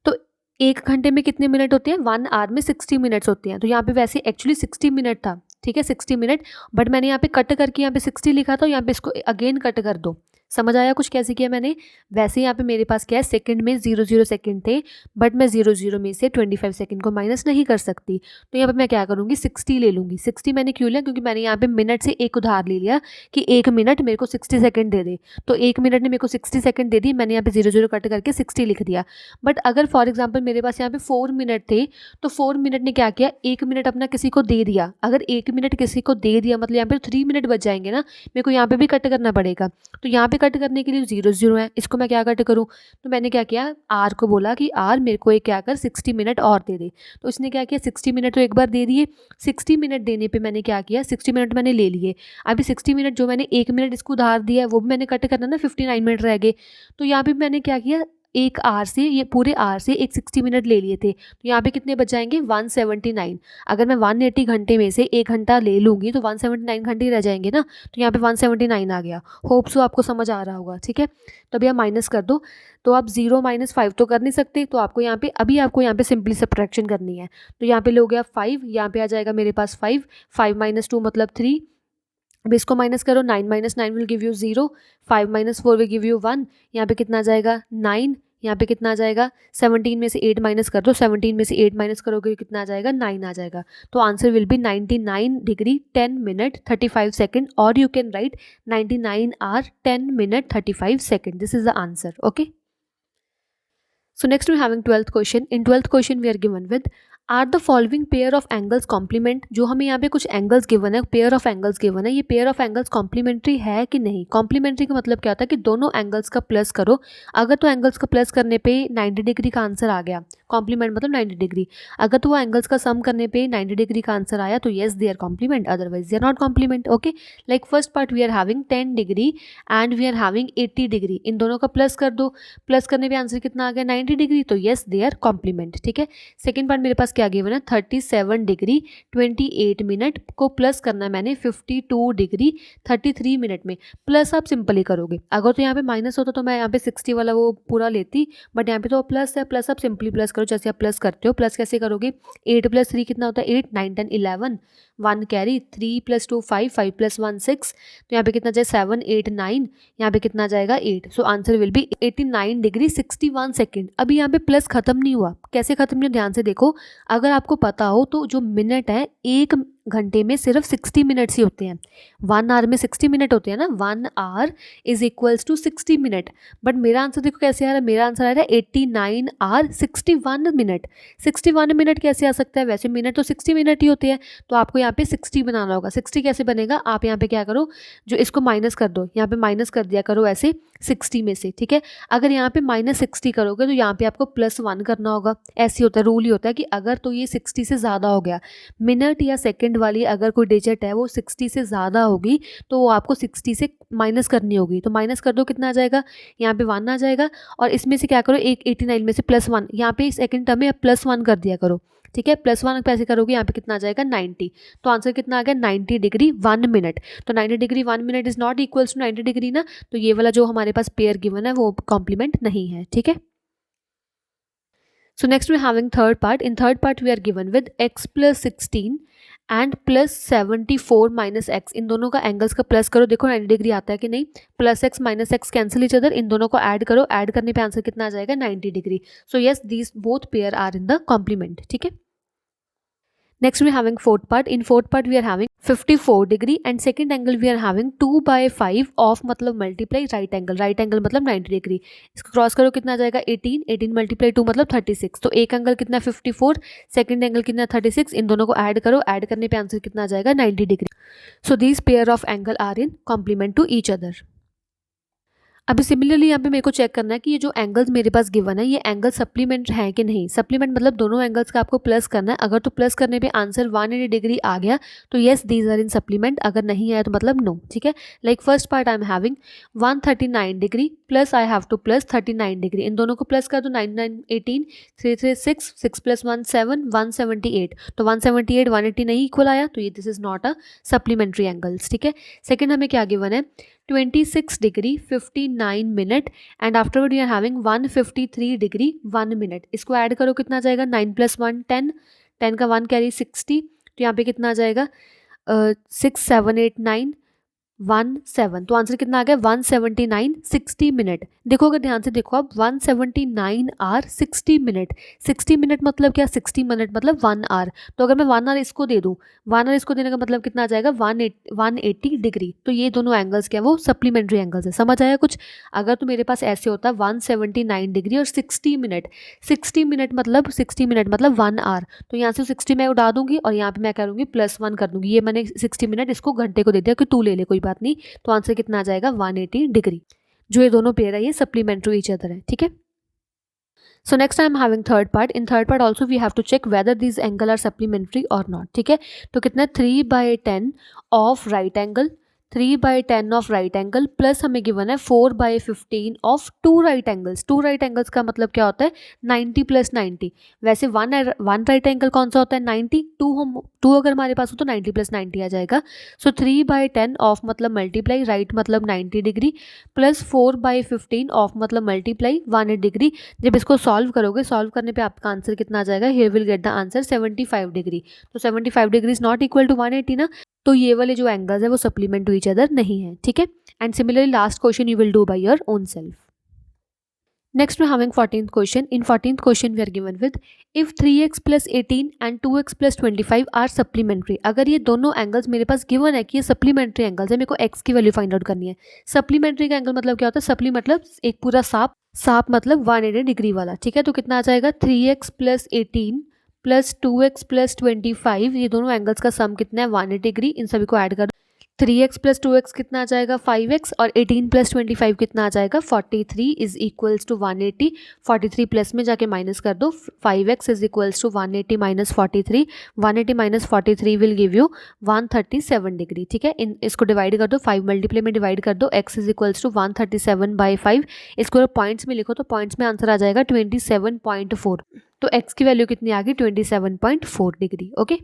Speaker 1: तो 1 घंटे में कितने मिनट होते हैं, 1 आवर में 60 मिनट्स होते हैं, तो यहाँ पे वैसे एक्चुअली 60 मिनट था, ठीक है, 60 मिनट, बट मैंने यहाँ पे कट करके यहाँ पे 60 लिखा था, यहाँ पे इसको अगेन कट कर दो, समझ आया कुछ कैसे किया मैंने। वैसे यहाँ पे मेरे पास क्या है, सेकंड में 0 सेकंड थे, बट मैं 0 में से 25 सेकंड को माइनस नहीं कर सकती, तो यहाँ पे मैं क्या करूँगी 60 ले लूँगी। 60 मैंने क्यों लिया, क्योंकि मैंने यहाँ पे मिनट से एक उधार ले लिया कि 1 मिनट मेरे को 60 सेकंड दे दे, तो 1 मिनट ने मेरे को 60 सेकंड दे दी, मैंने यहाँ पे 0 कट करके 60 लिख दिया। बट अगर फॉर एग्जाम्पल मेरे पास यहाँ पे 4 मिनट थे, तो 4 मिनट ने क्या किया, 1 मिनट अपना किसी को दे दिया, अगर 1 मिनट किसी को दे दिया मतलब यहाँ पे 3 मिनट बच जाएंगे ना, मेरे को यहाँ पे भी कट करना पड़ेगा, तो यहाँ पे कट करने के लिए 0 है, इसको मैं क्या कट करूँ, तो मैंने क्या किया, आर को बोला कि आर मेरे को एक क्या कर 60 मिनट और दे दे, तो इसने क्या किया 60 मिनट तो एक बार दे दिए, 60 मिनट देने पे मैंने क्या किया 60 मिनट मैंने ले लिए, अभी 60 मिनट जो मैंने 1 मिनट इसको उधार दिया है वो भी मैंने कट करना ना, 59 मिनट रह गए, तो यहाँ पे मैंने क्या किया, एक आर से, ये पूरे आर से एक 60 मिनट ले लिए थे, तो यहाँ पे कितने बच जाएंगे 179, अगर मैं 180 घंटे में से 1 घंटा ले लूँगी तो 179 घंटे रह जाएंगे ना, तो यहाँ पे 179 आ गया। होप सो आपको समझ आ रहा होगा, ठीक है। तो अभी आप माइनस कर दो, तो आप 0 - 5 तो कर नहीं सकते, तो आपको यहाँ पे अभी आपको यहाँ पे सिंपली सब्ट्रैक्शन करनी है, तो यहाँ पे लोगे आप 5, यहाँ पे आ जाएगा मेरे पास 5 - 2 मतलब 3, अब इसको माइनस करो, 9 - 9 will give you 0, 5 - 4 will give you 1, यहाँ पे कितना आ जाएगा 9, यहाँ पे कितना आ जाएगा 17 में से 8 माइनस कर दो, 17 में से 8 माइनस करोगे कितना आ जाएगा 9 आ जाएगा, तो answer will be 99 degree 10 minute 35 second, और you can write 99 hour 10 minute 35 second, this is the answer, okay. So next we are having 12th question. In 12th question we are given with are the following pair of angles complement, जो हमें यहाँ पे कुछ angles given है, pair of angles given है, ये pair of angles complementary है कि नहीं। कॉम्प्लीमेंट्री का मतलब क्या होता है कि दोनों एंगल्स का प्लस करो, अगर तो एंगल्स का प्लस करने पे 90 डिग्री का आंसर आ गया, कॉम्प्लीमेंट मतलब 90 डिग्री, अगर तो वो एंगल्स का सम करने पे 90 डिग्री का आंसर आया तो yes they are complement, otherwise they are not complement. Okay, like first part we are having 10 degree and we are having 80 degree, इन दोनों का प्लस कर दो, प्लस करने पे आंसर कितना आ गया 90 डिग्री, तो येस दे आर कॉम्प्लीमेंट। ठीक है, सेकेंड पार्ट मेरे पास क्या गिवन है 37 डिग्री 28 मिनट को प्लस करना है मैंने 52 डिग्री 33 मिनट में। प्लस आप सिंपली करोगे, अगर तो यहाँ पे माइनस होता तो मैं यहाँ पे 60 वाला वो पूरा लेती, बट यहाँ पे तो प्लस है, प्लस आप सिंपली प्लस करो जैसे आप प्लस करते हो। प्लस कैसे करोगे, 8 + 3 कितना होता है 8, 9 10 11, 1 कैरी, 3 + 2 5, 5 + 1 6, तो यहाँ पे कितना जाए 7 8 9, यहाँ पे कितना जाएगा 8, so answer will B 89 degree 61 second. अभी यहाँ पे प्लस खत्म नहीं हुआ, कैसे खत्म नहीं हुआ ध्यान से देखो, अगर आपको पता हो तो जो मिनट है एक घंटे में सिर्फ 60 मिनट्स ही होते हैं, 1 आवर में 60 मिनट होते हैं ना, 1 hour is equals to 60 minute, but मेरा आंसर देखो कैसे आ रहा है, मेरा आंसर आ रहा है 89 आवर 61 मिनट। 61 मिनट कैसे आ सकता है, वैसे मिनट तो 60 मिनट ही होते हैं, तो आपको यहाँ पे 60 बनाना होगा। 60 कैसे बनेगा, आप यहाँ पे क्या करो, जो इसको माइनस कर दो, यहाँ पे माइनस कर दिया करो ऐसे 60 में से। ठीक है, अगर यहाँ पे -60 करोगे तो यहाँ पे आपको +1 करना होगा, ऐसे होता है, रूल ही होता है कि अगर तो ये 60 से ज़्यादा हो गया, मिनट या सेकंड वाली अगर कोई डिजिट है वो 60 से ज़्यादा होगी तो वो आपको 60 से माइनस करनी होगी, तो माइनस कर दो, कितना आ जाएगा, यहाँ पे 1 आ जाएगा, और इसमें से क्या करो, एक 89 में से +1, यहाँ पे सेकंड टर्म में +1 कर दिया करो। ठीक है, +1 कैसे करोगे, यहाँ पे कितना आ जाएगा 90, तो आंसर कितना आ गया 90 डिग्री 1 मिनट, तो 90 degree 1 minute is not equals to 90 degree ना, तो ये वाला जो हमारे पास पेयर गिवन है वो कॉम्प्लीमेंट नहीं है। ठीक है, so next we're having third part. In third part we are given with x + 16 and +74 - x, इन दोनों का एंगल्स का प्लस करो, देखो 90 डिग्री आता है कि नहीं, +x -x cancel each other, इन दोनों को ऐड करो, ऐड करने पे आंसर कितना आ जाएगा 90 degree, so yes these both pair are in the complement. ठीक है, next we are having fourth part. In fourth part we are having 54 degree and second angle we are having 2/5 of मतलब multiply right angle मतलब 90 degree, इसको cross करो कितना आ जाएगा 18, 18 × 2 मतलब 36, तो एक एंगल कितना 54, सेकंड एंगल कितना 36, इन दोनों को ऐड करो, ऐड करने पे आंसर कितना आ जाएगा 90 degree, so these pair of angle are in complement to each other. अभी सिमिलरली यहाँ पे मेरे को चेक करना है कि ये जो एंगल्स मेरे पास गिवन है ये एंगल सप्लीमेंट है कि नहीं। सप्लीमेंट मतलब दोनों एंगल्स का आपको प्लस करना है, अगर तो प्लस करने पे आंसर 180 डिग्री आ गया तो yes these are in supplement, अगर नहीं आया तो मतलब नो। ठीक है, like first part I am having 139 degree plus I have to plus 39 degree, इन दोनों को प्लस कर दो, 9 9 18, 3 3 6, 6 + 1 7, 178, तो 178 180 नहीं इक्वल आया, तो ये this is not a supplementary angles. ठीक है, सेकेंड हमें क्या गिवन है 26 degree 59 minute and afterward we are having 153 degree 1 minute, इसको ऐड करो कितना आ जाएगा 9 + 1 10, 10 का 1 कैरी 60, तो यहाँ पे कितना आ जाएगा 6 7 8 9 1 7, तो आंसर कितना आ गया 179 60 मिनट। देखो अगर ध्यान से देखो आप 179 आवर 60 मिनट, 60 मिनट मतलब क्या 60 मिनट मतलब 1 आवर, तो अगर मैं 1 आवर इसको दे दूँ, 1 आवर इसको देने का मतलब कितना आ जाएगा 180 डिग्री, तो ये दोनों एंगल्स क्या वो सप्लीमेंट्री एंगल्स है। समझ आया कुछ, अगर तो मेरे पास ऐसे होता 179 डिग्री और 60 मिनट, 60 मिनट मतलब 60 मिनट मतलब 1 आवर, तो यहाँ से 60 मैं उड़ा दूंगी और यहाँ पे मैं करूँगी +1 कर दूंगी, ये मैंने 60 मिनट इसको घंटे को दे दिया कि तू ले ले कोई बात नहीं, तो आंसर कितना आ जाएगा 180 डिग्री। जो ये दोनों पेयर है ये सप्लीमेंट्री ईच अदर है। ठीक है, so next I am having third part. In third part also we have to check whether this angle are supplementary और नॉट। ठीक है, तो कितना 3/10 of right angle, 3/10 of right angle plus हमें given है 4/15 of two right angles. Two right angles का मतलब क्या होता है 90 + 90, वैसे वन राइट एंगल कौन सा होता है 90, टू अगर हमारे पास हो तो 90 + 90 आ जाएगा, सो 3/10 ऑफ मतलब मल्टीप्लाई राइट मतलब 90 डिग्री प्लस 4/15 ऑफ मतलब मल्टीप्लाई 180 डिग्री। जब इसको सॉल्व करोगे, सॉल्व करने पे आपका आंसर कितना आ जाएगा, here will get the answer 75 degree, तो 75 degree is not equal to 180 ना, तो ये वाले जो एंगल्स है वो सप्लीमेंट टू ईच अदर नहीं है। ठीक है, and similarly last question you will do by your own self. Next we are having 14th question. In 14th question we are given with if 3x + 18 and 2x + 25 are supplementary, अगर ये दोनों angles मेरे पास given है कि ये supplementary angles है, मेरे को x की वैल्यू फाइंड आउट करनी है। सप्लीमेंट्री का एंगल मतलब क्या होता है, सप्ली मतलब एक पूरा सांप मतलब 180 डिग्री वाला। ठीक है, तो कितना आ जाएगा 3x + 18 प्लस 2x प्लस 25, ये दोनों एंगल्स का सम कितना है 180 डिग्री, इन सभी को ऐड कर दो। 3x प्लस 2x कितना आ जाएगा 5x, और 18 प्लस 25 कितना आ जाएगा 43 इज इक्वल्स टू 180। 43 प्लस में जाके माइनस कर दो, 5x is equals to 180 minus 43, 180 minus 43 will give you 137 degree. ठीक है, इसको डिवाइड कर दो, 5 मल्टीप्लाई में डिवाइड कर दो, x इज इक्वल्स टू 137/5। इसको पॉइंट्स में लिखो तो पॉइंट्स में आंसर आ जाएगा 27.4। तो x की वैल्यू कितनी आ गई 27.4 degree. Okay,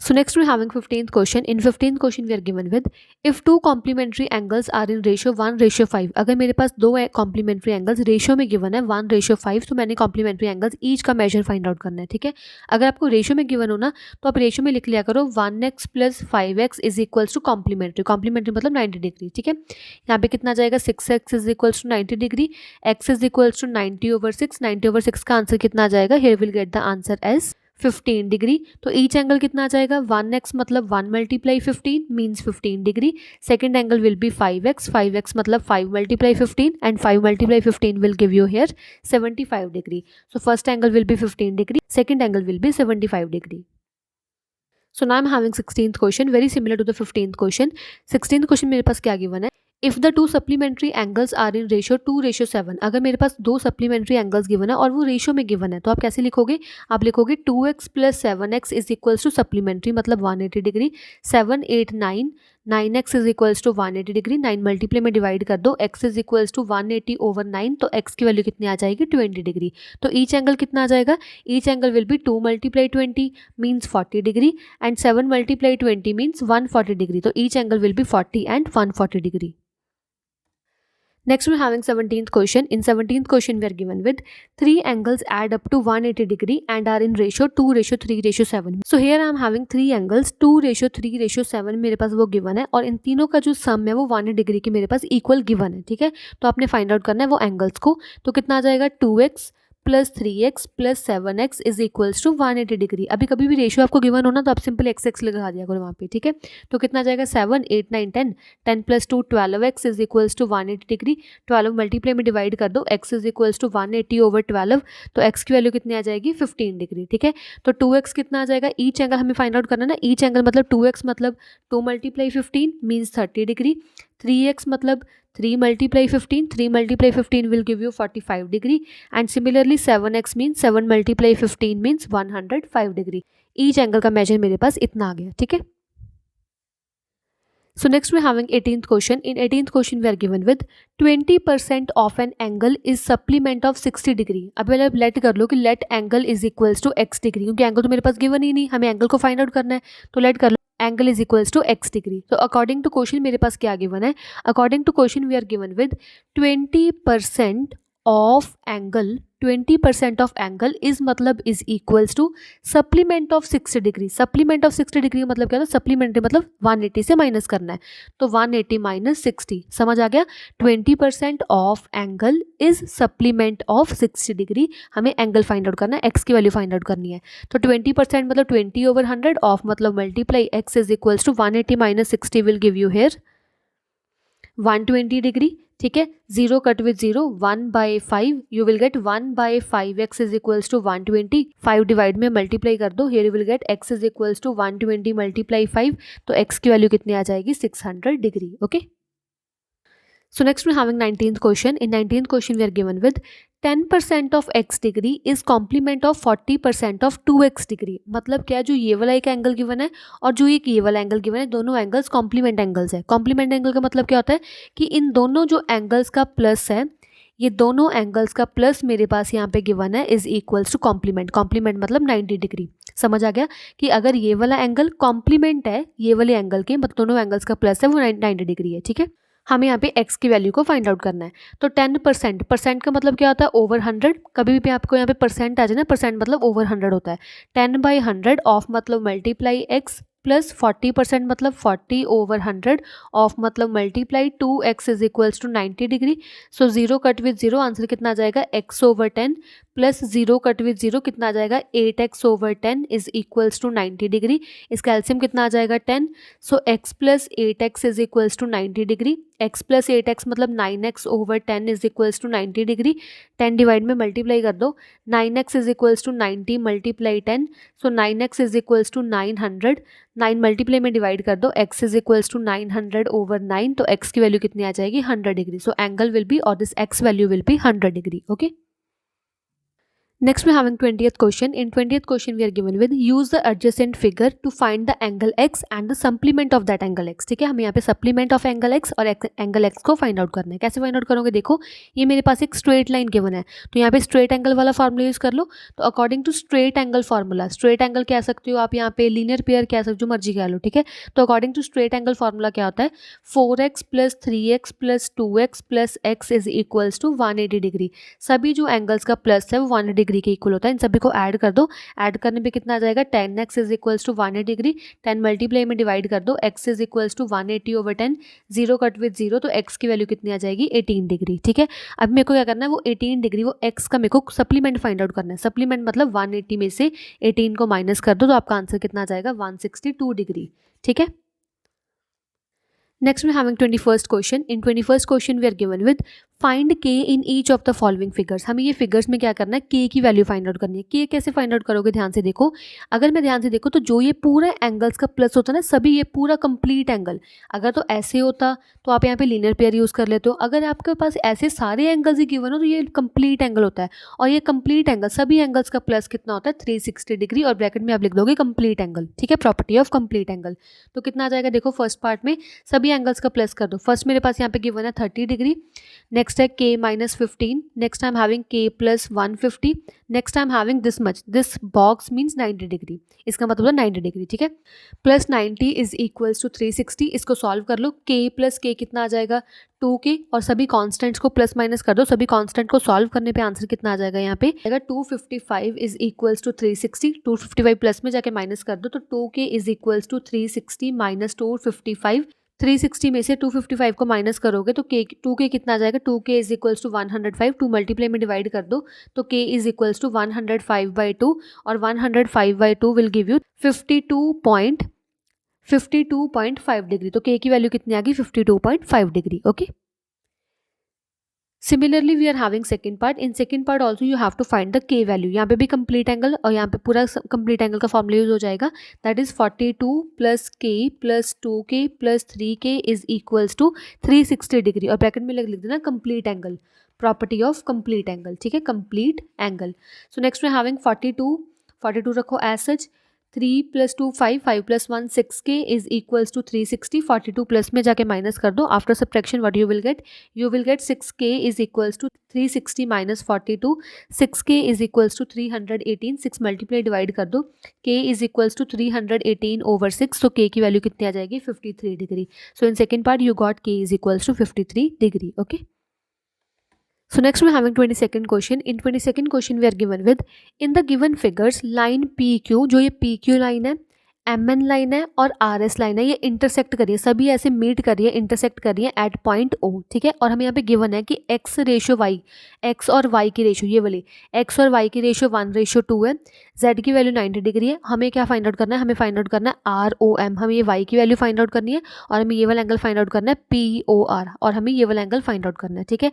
Speaker 1: so next we're having 15th question. In 15th question we are given with, if two complementary angles are in ratio 1:5, अगर मेरे पास दो complementary angles रेशियो में गिवन है 1:5, तो मैंने complementary angles ईच का मेजर फाइंड आउट करना है। ठीक है, अगर आपको रेशियो में गिवन हो ना तो आप रेशियो में लिख लिया करो 1x plus 5x is equals to complementary. Complementary मतलब 90 डिग्री। ठीक है, यहाँ पे कितना जाएगा 6x is equals to 90 degree, x is equals to 90/6। 90/6 का आंसर कितना आ जाएगा, here will get the answer as 15 degree. तो ईच एंगल कितना आ जाएगा 1x मतलब 1 multiply 15 means 15 degree. Second angle will be 5x, 5x मतलब 5 multiply 15 and 5 multiply 15 will give you here 75 degree. So first angle will be 15 degree, second angle will B 75 degree. So now I'm having 16th question, very similar to the 15th question. 16th question मेरे पास क्या given है, if the two supplementary angles are in ratio 2:7, अगर मेरे पास दो supplementary angles given है और वो रेशियो में गिवन है तो आप कैसे लिखोगे, आप लिखोगे 2x plus 7x is equals to supplementary मतलब 180 degree, 7 8 9, 9x is equals to 180 degree, 9 multiply में डिवाइड कर दो, x इज इक्वल्स टू 180/9, तो x की वैल्यू कितनी आ जाएगी 20 डिग्री। तो ईच एंगल कितना आ जाएगा, each angle will be 2 multiply 20 means 40 degree and 7 multiply 20 means 140 degree. तो each angle will be 40 and 140 degree. Next we're having 17th question. In 17th question we are given with, three angles add up to 180 degree and are in ratio 2:3:7. So here I am having three angles 2:3:7 मेरे पास वो given है और इन तीनों का जो sum है वो 180 degree की मेरे पास equal given है। ठीक है, तो आपने फाइंड आउट करना है वो एंगल्स को। तो कितना आ जाएगा 2x plus 3x plus 7x is equals to 180 degree. अभी कभी भी रेशियो आपको गिवन होना तो आप सिंपल x लगा दिया करो वहाँ पे। ठीक है, तो कितना आ जाएगा 7 8 9 10, 10 plus 2 12x is equals to 180 degree. 12 multiply में डिवाइड कर दो, x इज इक्वल्स टू 180/12, तो x की वैल्यू कितनी आ जाएगी 15 डिग्री। ठीक है, तो 2x कितना आ जाएगा, ईच एंगल हमें फाइंड आउट करना ना, ईच एंगल मतलब 2x मतलब 2 मल्टीप्लाई 15 मीन्स 30 डिग्री, 3x मतलब 3 multiply 15, 3 multiply 15 will give you 45 degree and similarly 7x means 7 multiply 15 means 105 degree. Each angle का मेजर मेरे पास इतना आ गया। ठीक है, so next we're having 18th question. In 18th question we are given with 20% of an angle is supplement of 60 degree. अब पहले आप late कर लो कि let angle is equals to x degree, क्योंकि एंगल तो मेरे पास गिवन ही नहीं, हमें एंगल को फाइंड आउट करना है, तो लेट कर लो angle is equals to x degree. तो अकॉर्डिंग टू क्वेश्चन मेरे पास क्या गिवन है, according to question we are given with 20% of angle, 20% of angle is मतलब is equals to supplement of 60 degree. Supplement of 60 degree मतलब क्या था, supplementary मतलब 180 से माइनस करना है, तो 180 माइनस 60, समझ आ गया। 20% of angle is supplement of 60 degree, हमें एंगल फाइंड आउट करना है, एक्स की वैल्यू फाइंड आउट करनी है। तो 20% मतलब 20/100, ऑफ मतलब multiply, x is equals to 180 minus 60 will give you here 120 degree. ठीक है, 0 cut with 0, 1/5 you will get 1/5x is equals to 120, 5 divide में मल्टीप्लाई कर दो, here you will get x is equals to 120 multiply 5, तो x की value कितनी आ जाएगी 600 degree. Okay, so next we're having 19th question. In 19th question we are given with 10% of x degree is complement of 40% of 2x degree। मतलब क्या, जो ये वाला एक एंगल गिवन है और जो एक ये वाला एंगल गिवन है, दोनों एंगल्स कॉम्प्लीमेंट एंगल्स है। कॉम्प्लीमेंट एंगल का मतलब क्या होता है कि इन दोनों जो एंगल्स का प्लस है, ये दोनों एंगल्स का प्लस मेरे पास यहाँ पे गिवन है is equals to complement. Complement मतलब 90 डिग्री। समझ आ गया कि अगर ये वाला एंगल कॉम्प्लीमेंट है ये वाले एंगल के, मतलब दोनों एंगल्स का प्लस है वो 90 डिग्री है। ठीक है, हमें यहाँ पे x की वैल्यू को फाइंड आउट करना है। तो 10%, परसेंट का मतलब क्या होता है ओवर 100, कभी भी आपको यहाँ पे परसेंट आ जाए ना, परसेंट मतलब ओवर 100 होता है। 10/100 ऑफ मतलब मल्टीप्लाई x प्लस 40% मतलब 40/100 ऑफ मतलब multiply 2x is equals to 90 degree. So 0 cut with 0, answer कितना आ जाएगा x/10 प्लस 0 कट विथ 0 कितना आ जाएगा 8x/10 is equals to 90 degree. इसका एलसीएम कितना आ जाएगा 10, so x plus 8x is equals to 90 degree. x plus 8x मतलब 9x over 10 is equals to 90 degree. 10 divide में मल्टीप्लाई कर दो. 9x is equals to 90 multiply 10, so 9x is equals to 900. 9 multiply में divide कर दो. x is equals to 900 over 9, तो x की value कितनी आ जाएगी 100 degree. So angle will be और this x value will be 100 degree. Okay. Next we are having 20th question. In 20th question we are given with use the adjacent figure to find the angle x and the supplement of that angle x. ठीक है, हमें यहाँ पे supplement of angle x और angle x को find out करना है. कैसे find out करोगे? देखो ये मेरे पास एक straight line given है, तो यहाँ पे straight angle वाला formula यूज़ कर लो. तो according to straight angle formula, straight angle कह सकते हो आप, यहाँ पे linear pair कह सकते हो, जो मर्जी कह लो. ठीक है, तो according to straight angle formula क्या होता है? 4x plus 3x plus 2x plus x is equals to 180 degree. सभी जो एंगल्स का प्लस है वो 180 डिग्री के इक्वल होता है. इन सभी को ऐड कर दो. ऐड करने पे कितना आ जाएगा? 10x is equals to 180 degree. 10 multiply में डिवाइड कर दो. x is equals to 180 over 10. 0 cut with 0, तो x की वैल्यू कितनी आ जाएगी? 18 डिग्री. ठीक है, अब मेरे को क्या करना है? वो 18 डिग्री, वो x का मेरे को सप्लीमेंट फाइंड आउट करना है. सप्लीमेंट मतलब 180 में से 18 को माइनस कर दो, तो आपका आंसर कितना आ जाएगा? 162 डिग्री. ठीक है. Next we are having 21st question. In 21st question we are given with find k in each of the following figures. हमें ये figures में क्या करना है? k की वैल्यू फाइंड आउट करनी है. k कैसे फाइंड आउट करोगे? ध्यान से देखो. अगर मैं ध्यान से देखो तो जो ये पूरा एंगल्स का प्लस होता है ना, सभी ये पूरा कंप्लीट एंगल, अगर तो ऐसे होता तो आप यहाँ पे लीनियर पेयर यूज़ कर लेते हो. अगर आपके पास ऐसे सारे एंगल्स ही गिवन हो तो ये कंप्लीट एंगल होता है. और ये कंप्लीट एंगल, सभी एंगल्स का प्लस कितना होता है? 360 डिग्री. और ब्रैकेट में आप लिख दोगे कंप्लीट एंगल. ठीक है, प्रॉपर्टी ऑफ कंप्लीट एंगल. तो कितना आ जाएगा? देखो फर्स्ट पार्ट में सभी एंगल्स का प्लस कर दो. फर्स्ट मेरे पास यहाँ पे गिवन है 30 डिग्री. नेक्स्ट है k minus 15. Next I am having k plus 150. Next I am having this much. This box means 90 degree. इसका मतलब है 90 डिग्री. ठीक है, प्लस 90 इज इक्वल्स टू 360. इसको सॉल्व कर लो. k प्लस k कितना आ जाएगा? 2k. और सभी कॉन्स्टेंट्स को प्लस माइनस कर दो. सभी कॉन्स्टेंट को सॉल्व करने पे आंसर कितना आ जाएगा? यहाँ पे आएगा 255 इज इक्वल्स टू 360. 255 प्लस में जाके माइनस कर दो, तो 2k is equals to 360 minus 255. 360 में से 255 को माइनस करोगे तो k 2k कितना आ जाएगा? 2k is equals to 105. 2 multiply में डिवाइड कर दो, तो k इज इक्वल्स टू 105/2. और 105/2 विल गिव यू 52.5 डिग्री. तो k की वैल्यू कितनी आ गई? 52.5 degree. Okay. Similarly we are having second part. In second part also you have to find the k value. यहाँ पे भी कंप्लीट एंगल, और यहाँ पे पूरा कंप्लीट एंगल का फॉर्मूला यूज हो जाएगा. That is 42 plus k plus 2k plus 3k is equals to 360 degree. और ब्रैकेट में लिख देना complete angle, property of complete angle. ठीक है, complete angle. So next we having 42 रखो as such. 3 plus 2 5, 5 plus 1 6k is equals to 360. 42 plus में जाके minus कर दो. After subtraction what you will get? You will get 6k is equals to 360 minus 42. 6k is equals to 318. 6 multiply divide कर दो. k is equals to 318 over 6. तो k की value कितनी आ जाएगी? 53 degree. So in second part you got k is equals to 53 degree. Okay. So next we are having 22nd question. In 22nd question we are given with in the given figures line PQ, जो ये PQ line है, MN line है और RS line है, ये intersect करिए. सभी ऐसे मीट करिए, इंटरसेक्ट करिए एट पॉइंट O. ठीक है, और हमें यहाँ पे गिवन है कि x रेशियो y, x और y की रेशियो, ये वाली x और y की रेशियो 1:2 है. z की वैल्यू 90 डिग्री है. हमें क्या फाइंड आउट करना है? हमें फाइंड आउट करना है ROM. हमें ये y की वैल्यू फाइंड आउट करनी है और हमें ये वाला एंगल फाइंड आउट करना है POR, और हमें ये वाला एंगल फाइंड आउट करना है. ठीक है,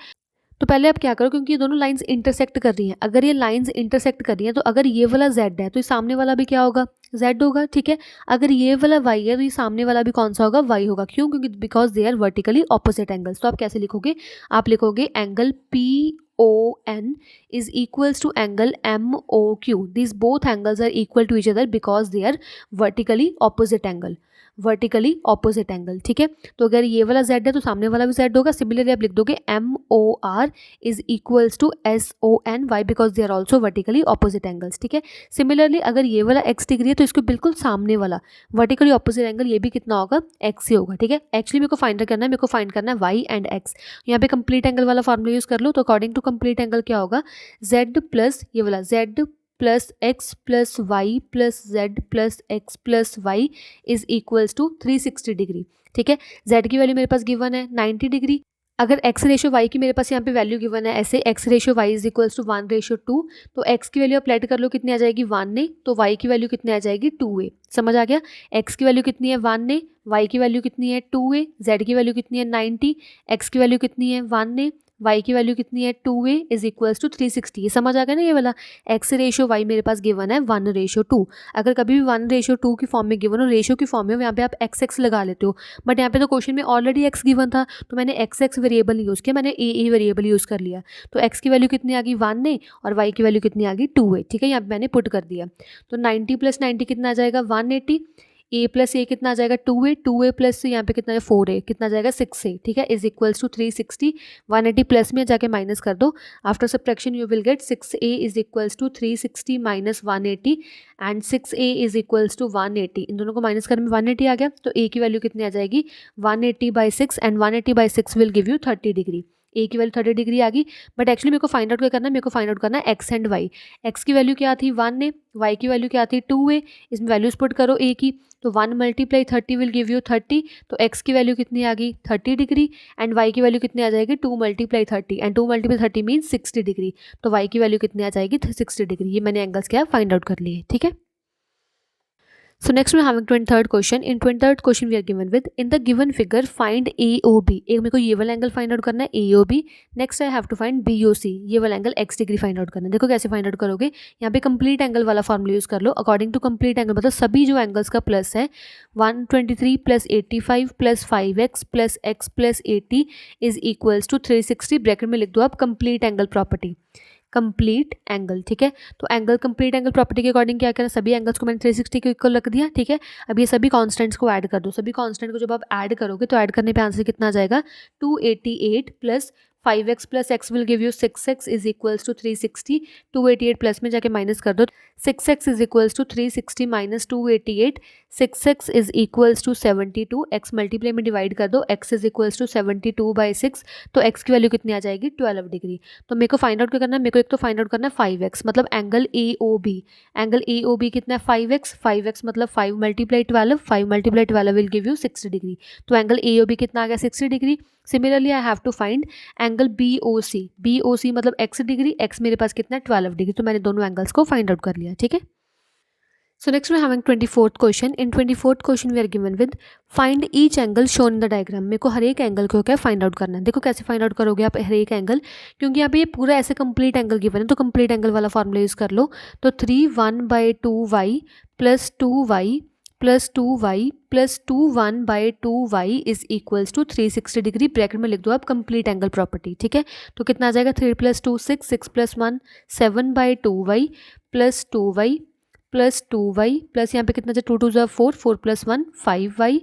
Speaker 1: तो पहले आप क्या करो, क्योंकि ये दोनों लाइंस इंटरसेक्ट कर रही हैं. अगर ये लाइंस इंटरसेक्ट कर रही हैं तो अगर ये वाला z है तो ये सामने वाला भी क्या होगा? z होगा. ठीक है, अगर ये वाला y है तो ये सामने वाला भी कौन सा होगा? y होगा. क्यों? क्योंकि because they are vertically opposite angles. तो आप कैसे लिखोगे? आप लिखोगे angle PON is equals to angle MOQ. These both angles are equal to each other because they are vertically opposite angle. Vertically opposite angle. ठीक है, तो अगर ये वाला z है तो सामने वाला भी z होगा. सिमिलरली आप लिख दोगे MOR is equals to SON. Why? Because they are also vertically opposite angles. ठीक है, सिमिलरली अगर ये वाला x डिग्री है तो इसको बिल्कुल सामने वाला वर्टिकली ऑपोजिट एंगल ये भी कितना होगा? x ही होगा. ठीक है, एक्चुअली मेरे को फाइंड करना है, y एंड x. यहाँ पे कंप्लीट एंगल वाला फॉर्मूला यूज कर लो. तो अकॉर्डिंग टू कंप्लीट एंगल क्या होगा? z प्लस ये वाला z plus x plus y plus z plus x plus y is equals to 360 degree. ठीक है, z की वैल्यू मेरे पास गिवन है 90 डिग्री. अगर एक्स रेशियो वाई की मेरे पास यहाँ पे वैल्यू गिवन है ऐसे x ratio y is equals to 1:2, तो एक्स की वैल्यू अप्लाई कर लो कितनी आ जाएगी 1 ने, तो वाई की वैल्यू कितनी आ जाएगी 2a। समझ आ गया? एक्स की वैल्यू कितनी है 1 ने, वाई की वैल्यू कितनी है 2a, जेड की वैल्यू कितनी है 90, एक्स की वैल्यू कितनी है 1 ने, वाई की वैल्यू कितनी है 2a इज इक्वल्स टू 360। ये समझ आ गया ना? ये वाला एक्स रेशियो वाई मेरे पास गिवन है 1:2। अगर कभी भी 1:2 की फॉर्म में गिवन हो, रेशियो की फॉर्म में हो, यहाँ पे आप एक्स एक्स लगा लेते हो, बट यहाँ पे तो क्वेश्चन में ऑलरेडी एक्स गिवन था, तो मैंने एक्स एक्स वेरिएबल नहीं यूज़ किया, मैंने ए वेरिएबल यूज़ कर लिया। तो एक्स की वैल्यू कितनी आ गई 1 ने, और वाई की वैल्यू कितनी आ गई 2a। ठीक है, यहाँ पे मैंने पुट कर दिया। तो 90 + 90 कितना आ जाएगा 180, a प्लस ए कितना आ जाएगा 2a प्लस यहाँ पे कितना है 4a, कितना आ जाएगा 6a। ठीक है, इज इक्वल्स टू 360। 180 प्लस में जाके माइनस कर दो, after subtraction you will get 6a is equals to 360 minus 180 and 6a is equals to 180। इन दोनों को माइनस करने में 180 आ गया, तो a की वैल्यू कितनी आ जाएगी 180/6 and 180/6 will give you 30 degree. A की वैल्यू 30 डिग्री आ गई, बट एक्चुअली मेरे को फाइंड आउट क्या करना है, मेरे को फाइंड आउट करना है एक्स एंड वाई। एक्स की वैल्यू क्या थी 1 ने, वाई की वैल्यू क्या थी 2a, इसमें वैल्यूज पुट करो ए की, तो 1 × 30 विल गिव यू 30, तो एक्स की वैल्यू कितनी आ गई 30 डिग्री एंड वाई की वैल्यू कितनी आ जाएगी 2 × 30 एंड 2 × 30 मीन्स 60 डिग्री, तो वाई की वैल्यू कितनी आ जाएगी 60 डिग्री। ये मैंने एंगल्स क्या फाइंड आउट कर लिए। ठीक है, so next we are having 23rd question. In 23rd question we are given with in the given figure find AOB। एक मेरे को ये वाला एंगल फाइंड आउट करना है AOB। Next I have to find BOC, ये वाला angle x degree find out करना है। देखो कैसे फाइंड आउट करोगे, यहाँ पे कंप्लीट एंगल वाला फॉर्मूला यूज कर लो। अकॉर्डिंग टू कंप्लीट एंगल मतलब सभी जो एंगल्स का प्लस है 123 + 85 + 5x + x + 80 is equals to 360। Bracket में लिख दो आप complete angle property, complete angle. ठीक है, तो एंगल कंप्लीट एंगल प्रॉपर्टी के अकॉर्डिंग क्या करना, सभी एंगल्स को मैंने 360 के इक्वल रख दिया। ठीक है, अब ये सभी कांस्टेंट्स को ऐड कर दो। सभी कांस्टेंट को जब आप ऐड करोगे तो ऐड करने पे आंसर कितना आ जाएगा 288 + 5x + x will give you 6x is equals to 360। 288 plus में जाके माइनस कर दो, 6x is equals to 360 minus 288, 6x is equals to 72। x multiply में डिवाइड कर दो, x इज इक्वल्स टू 72/6, तो x की वैल्यू कितनी आ जाएगी 12 डिग्री। तो मेरे को फाइंड आउट क्या करना है, मेरे को एक तो फाइंड आउट करना है 5x मतलब एंगल AOB। एंगल AOB कितना है 5x, 5x मतलब 5 × 12, 5 × 12 विल गिव यू 60 डिग्री। तो एंगल AOB कितना आ गया 60 degree. Similarly I have to find angle BOC, BOC मतलब x डिग्री, x मेरे पास कितना है 12 डिग्री। तो मैंने दोनों एंगल्स को फाइंड आउट कर लिया। ठीक है, so next we are having 24th question. In 24th question we are given with find each angle shown in the diagram। मेरे को हर एक एंगल को क्या फाइंड आउट करना है। देखो कैसे फाइंड आउट करोगे आप हर एक एंगल, क्योंकि यहाँ पे ये पूरा ऐसे कंप्लीट एंगल गिवन है, तो कंप्लीट एंगल वाला फॉर्मूला यूज कर लो। तो 3/1/2y + 2y + 2y + 2/1/2y is equals to 360 degree. Bracket में लिख दो आप कंप्लीट एंगल प्रॉपर्टी। ठीक है, तो कितना आ जाएगा 3 + 2 6, 6 + 1 7/2y + 2y + 2y प्लस यहाँ पे कितना जाए 2 × 2 = 4, 4 + 1 5y,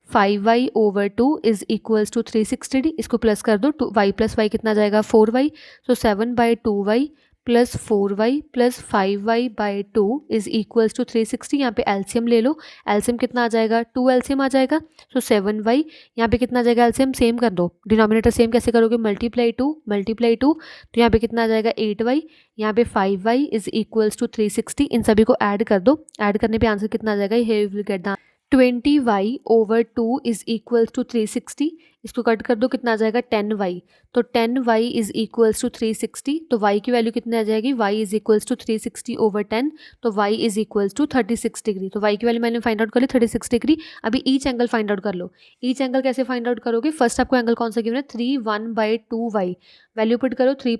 Speaker 1: 5y/2 is equals to 360। इसको प्लस कर दो, y + y कितना जाएगा 4y, तो 7/2y + 4y + 5y/2 is equals to 360। यहाँ पे एलसीएम ले लो, एलसीएम कितना आ जाएगा 2 एलसीएम आ जाएगा, तो 7y। यहाँ पे कितना आ जाएगा एलसीएम सेम कर दो, डिनोमिनेटर सेम कैसे करोगे ×2 तो यहाँ पे कितना आ जाएगा 8y, यहाँ पे 5y इज इक्वल्स टू 360। इन सभी को ऐड कर दो, ऐड करने पे आंसर कितना आ जाएगा, here will get the 20y/2 is equals to 360। इसको कट कर दो, कितना आ जाएगा 10y, तो 10y इज इक्वल्स टू 360। तो y की वैल्यू कितनी आ जाएगी, y इज इक्वल्स टू 360/10, तो y is equals to 36 degree. तो y की वैल्यू मैंने फाइंड आउट कर ली 36 डिग्री। अभी ईच एंगल फाइंड आउट कर लो। ईच एंगल कैसे फाइंड आउट करोगे, फर्स्ट आपको एंगल कौन सा गिवन है 3/1/2y, वैल्यू पुट करो 3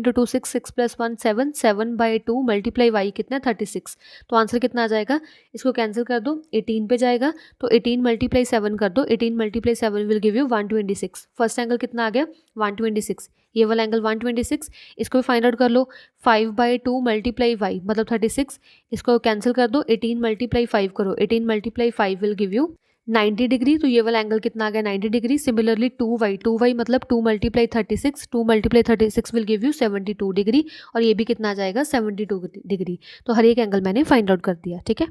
Speaker 1: × 2 6, 6 + 1 7, 7/2 मल्टीप्लाई y कितना 36, तो आंसर कितना आ जाएगा, इसको कैंसिल कर दो 18 पे जाएगा, तो 18 × 7 कर दो, 18 × 7 will give you 126। First angle कितना आ गया 126, ये वाला एंगल 126। इसको भी फाइंड आउट कर लो, 5/2 मल्टीप्लाई y मतलब 36, इसको कैंसिल कर दो, 18 × 5 करो, 18 × 5 विल गिव यू 90 डिग्री। तो ये वाला एंगल कितना आ गया 90 डिग्री। सिमिलरली 2y मतलब 2 × 36, 2 × 36 विल गिव यू 72 डिग्री, और ये भी कितना आ जाएगा 72 डिग्री। तो हर एक एंगल मैंने फाइंड आउट कर दिया। ठीक है,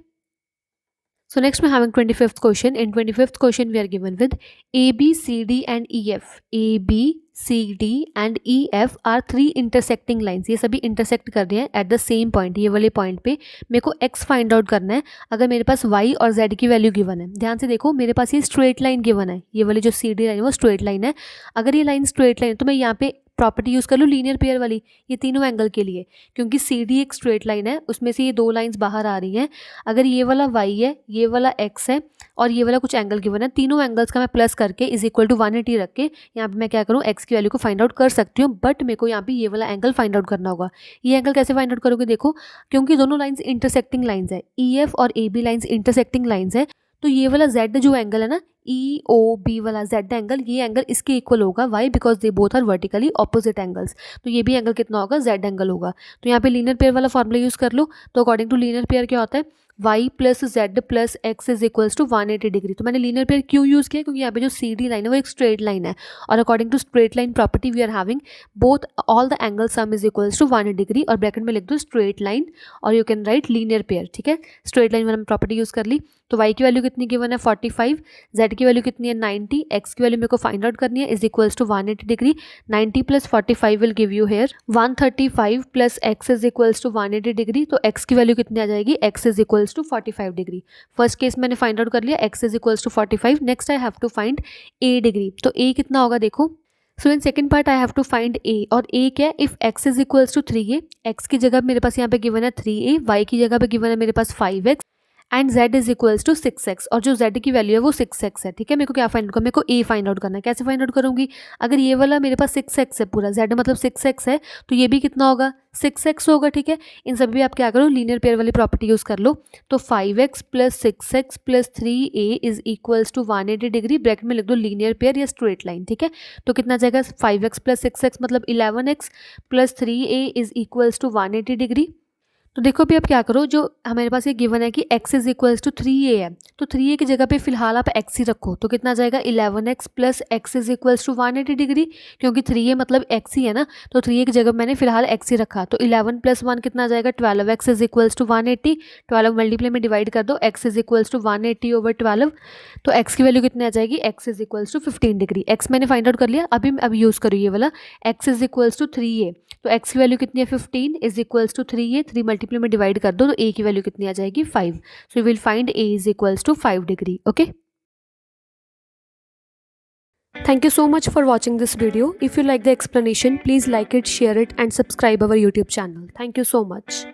Speaker 1: So next we're having 25th question. In 25th question we are given with A, B, C, D and E, F. A, B, C, D and E, F are three intersecting lines. ये सभी intersect कर रहे हैं at the same point. ये वाले point पे मेरे को x find out करना है अगर मेरे पास y और z की वैल्यू गिवन है. ध्यान से देखो मेरे पास ये स्ट्रेट लाइन गिवन है. ये वाली जो सी डी लाइन है वो स्ट्रेट लाइन है. अगर ये लाइन स्ट्रेट लाइन है तो मैं यहाँ पे प्रॉपर्टी यूज़ कर लूँ लीनियर पेयर वाली, ये तीनों एंगल के लिए, क्योंकि सी डी एक स्ट्रेट लाइन है, उसमें से ये दो लाइंस बाहर आ रही हैं. अगर ये वाला y है, ये वाला x है और ये वाला कुछ एंगल गिवन है, तीनों एंगल्स का मैं प्लस करके इज इक्वल टू 180 रख के यहाँ पे मैं क्या करूँ, x की वैल्यू को फाइंड आउट कर सकती हूँ. बट मेरे को यहाँ पे ये वाला एंगल फाइंड आउट करना होगा. ये एंगल कैसे फाइंड आउट करोगे, देखो क्योंकि दोनों लाइंस इंटरसेक्टिंग लाइंस है, ई एफ और A B lines intersecting lines है, तो ये वाला z जो एंगल है ना, ई ओ बी वाला z एंगल, ये एंगल इसके इक्वल होगा. Why? Because they both are vertically opposite angles. तो ये भी एंगल कितना होगा, z एंगल होगा. तो यहाँ पे लीनियर पेयर वाला फॉर्मूला यूज़ कर लो. तो अकॉर्डिंग टू लीनियर पेयर क्या होता है, y plus z plus x is equals to 180 degree. तो मैंने लीनियर पेयर क्यों यूज़ किया, क्योंकि यहाँ पे जो सी डी लाइन है वो एक स्ट्रेट लाइन है और according to straight line property we are having both all the angle sum is equals to 180 degree और ब्रैकेट में लिख दो स्ट्रेट लाइन और you can write linear pair. ठीक है, स्ट्रेट लाइन मैंने प्रॉपर्टी यूज़ कर ली. तो y की वैल्यू कितनी गिवन है 45, z की वैल्यू कितनी है 90, x की वैल्यू मेरे को फाइंड आउट करनी है is equals to 180 degree. 90 plus 45 will give you here 135 plus x is equals to 180 degree. तो x की वैल्यू कितनी आ जाएगी, x is equals to 45 degree. First case मैंने फाइंड आउट कर लिया, x is equals to 45. Next I have to find a degree. तो a कितना होगा देखो. So in second part I have to find a, और a क्या है, if x is equals to 3a, x की जगह मेरे पास यहाँ पे गिवन है 3a, y की जगह पे गिवन है मेरे पास 5x and z is equals to 6x, और जो z की वैल्यू है वो 6x है. ठीक है, मेरे को क्या फाइंड आउट करना है, मेरे को a फाइंड आउट करना है. कैसे फाइंड आउट करूंगी, अगर ये वाला मेरे पास 6x है पूरा, z मतलब 6x है, तो ये भी कितना होगा 6x होगा. ठीक है, इन सभी भी आप क्या करो, लीनियर पेयर वाली प्रॉपर्टी यूज़ कर लो. तो 5x plus 6x plus 3a is equals to 180 degree. Bracket में लिख दो लीनियर पेयर या स्ट्रेट लाइन. ठीक है, तो कितना जाएगा 5x प्लस 6x मतलब 11x plus 3a is equals to 180 degree. तो देखो अभी आप क्या करो, जो हमारे पास ये गिवन है कि x is equals to 3a है, तो 3a की जगह पे फिलहाल आप x ही रखो. तो कितना जाएगा 11x plus x is equals to 180 degree, क्योंकि 3a मतलब x ही है ना, तो 3a की जगह मैंने फिलहाल x ही रखा. तो 11 प्लस 1 कितना जाएगा 12x is equals to 180. 12 multiply में डिवाइड कर दो, x is equals to 180 over 12. तो x की वैल्यू कितनी आ जाएगी, x is equals to 15 degree. x मैंने फाइंड आउट कर लिया. अभी यूज़ करो ये वाला, x is equals to 3a. तो x की वैल्यू कितनी है 15 is equals to 3a. 3 multiply में डिवाइड कर दो, तो a की वैल्यू कितनी आ जाएगी 5. So you will find a is equals to 5 degree. Okay, thank you so much for watching this video. If you like the explanation, please like it, share it and subscribe our YouTube channel. Thank you so much.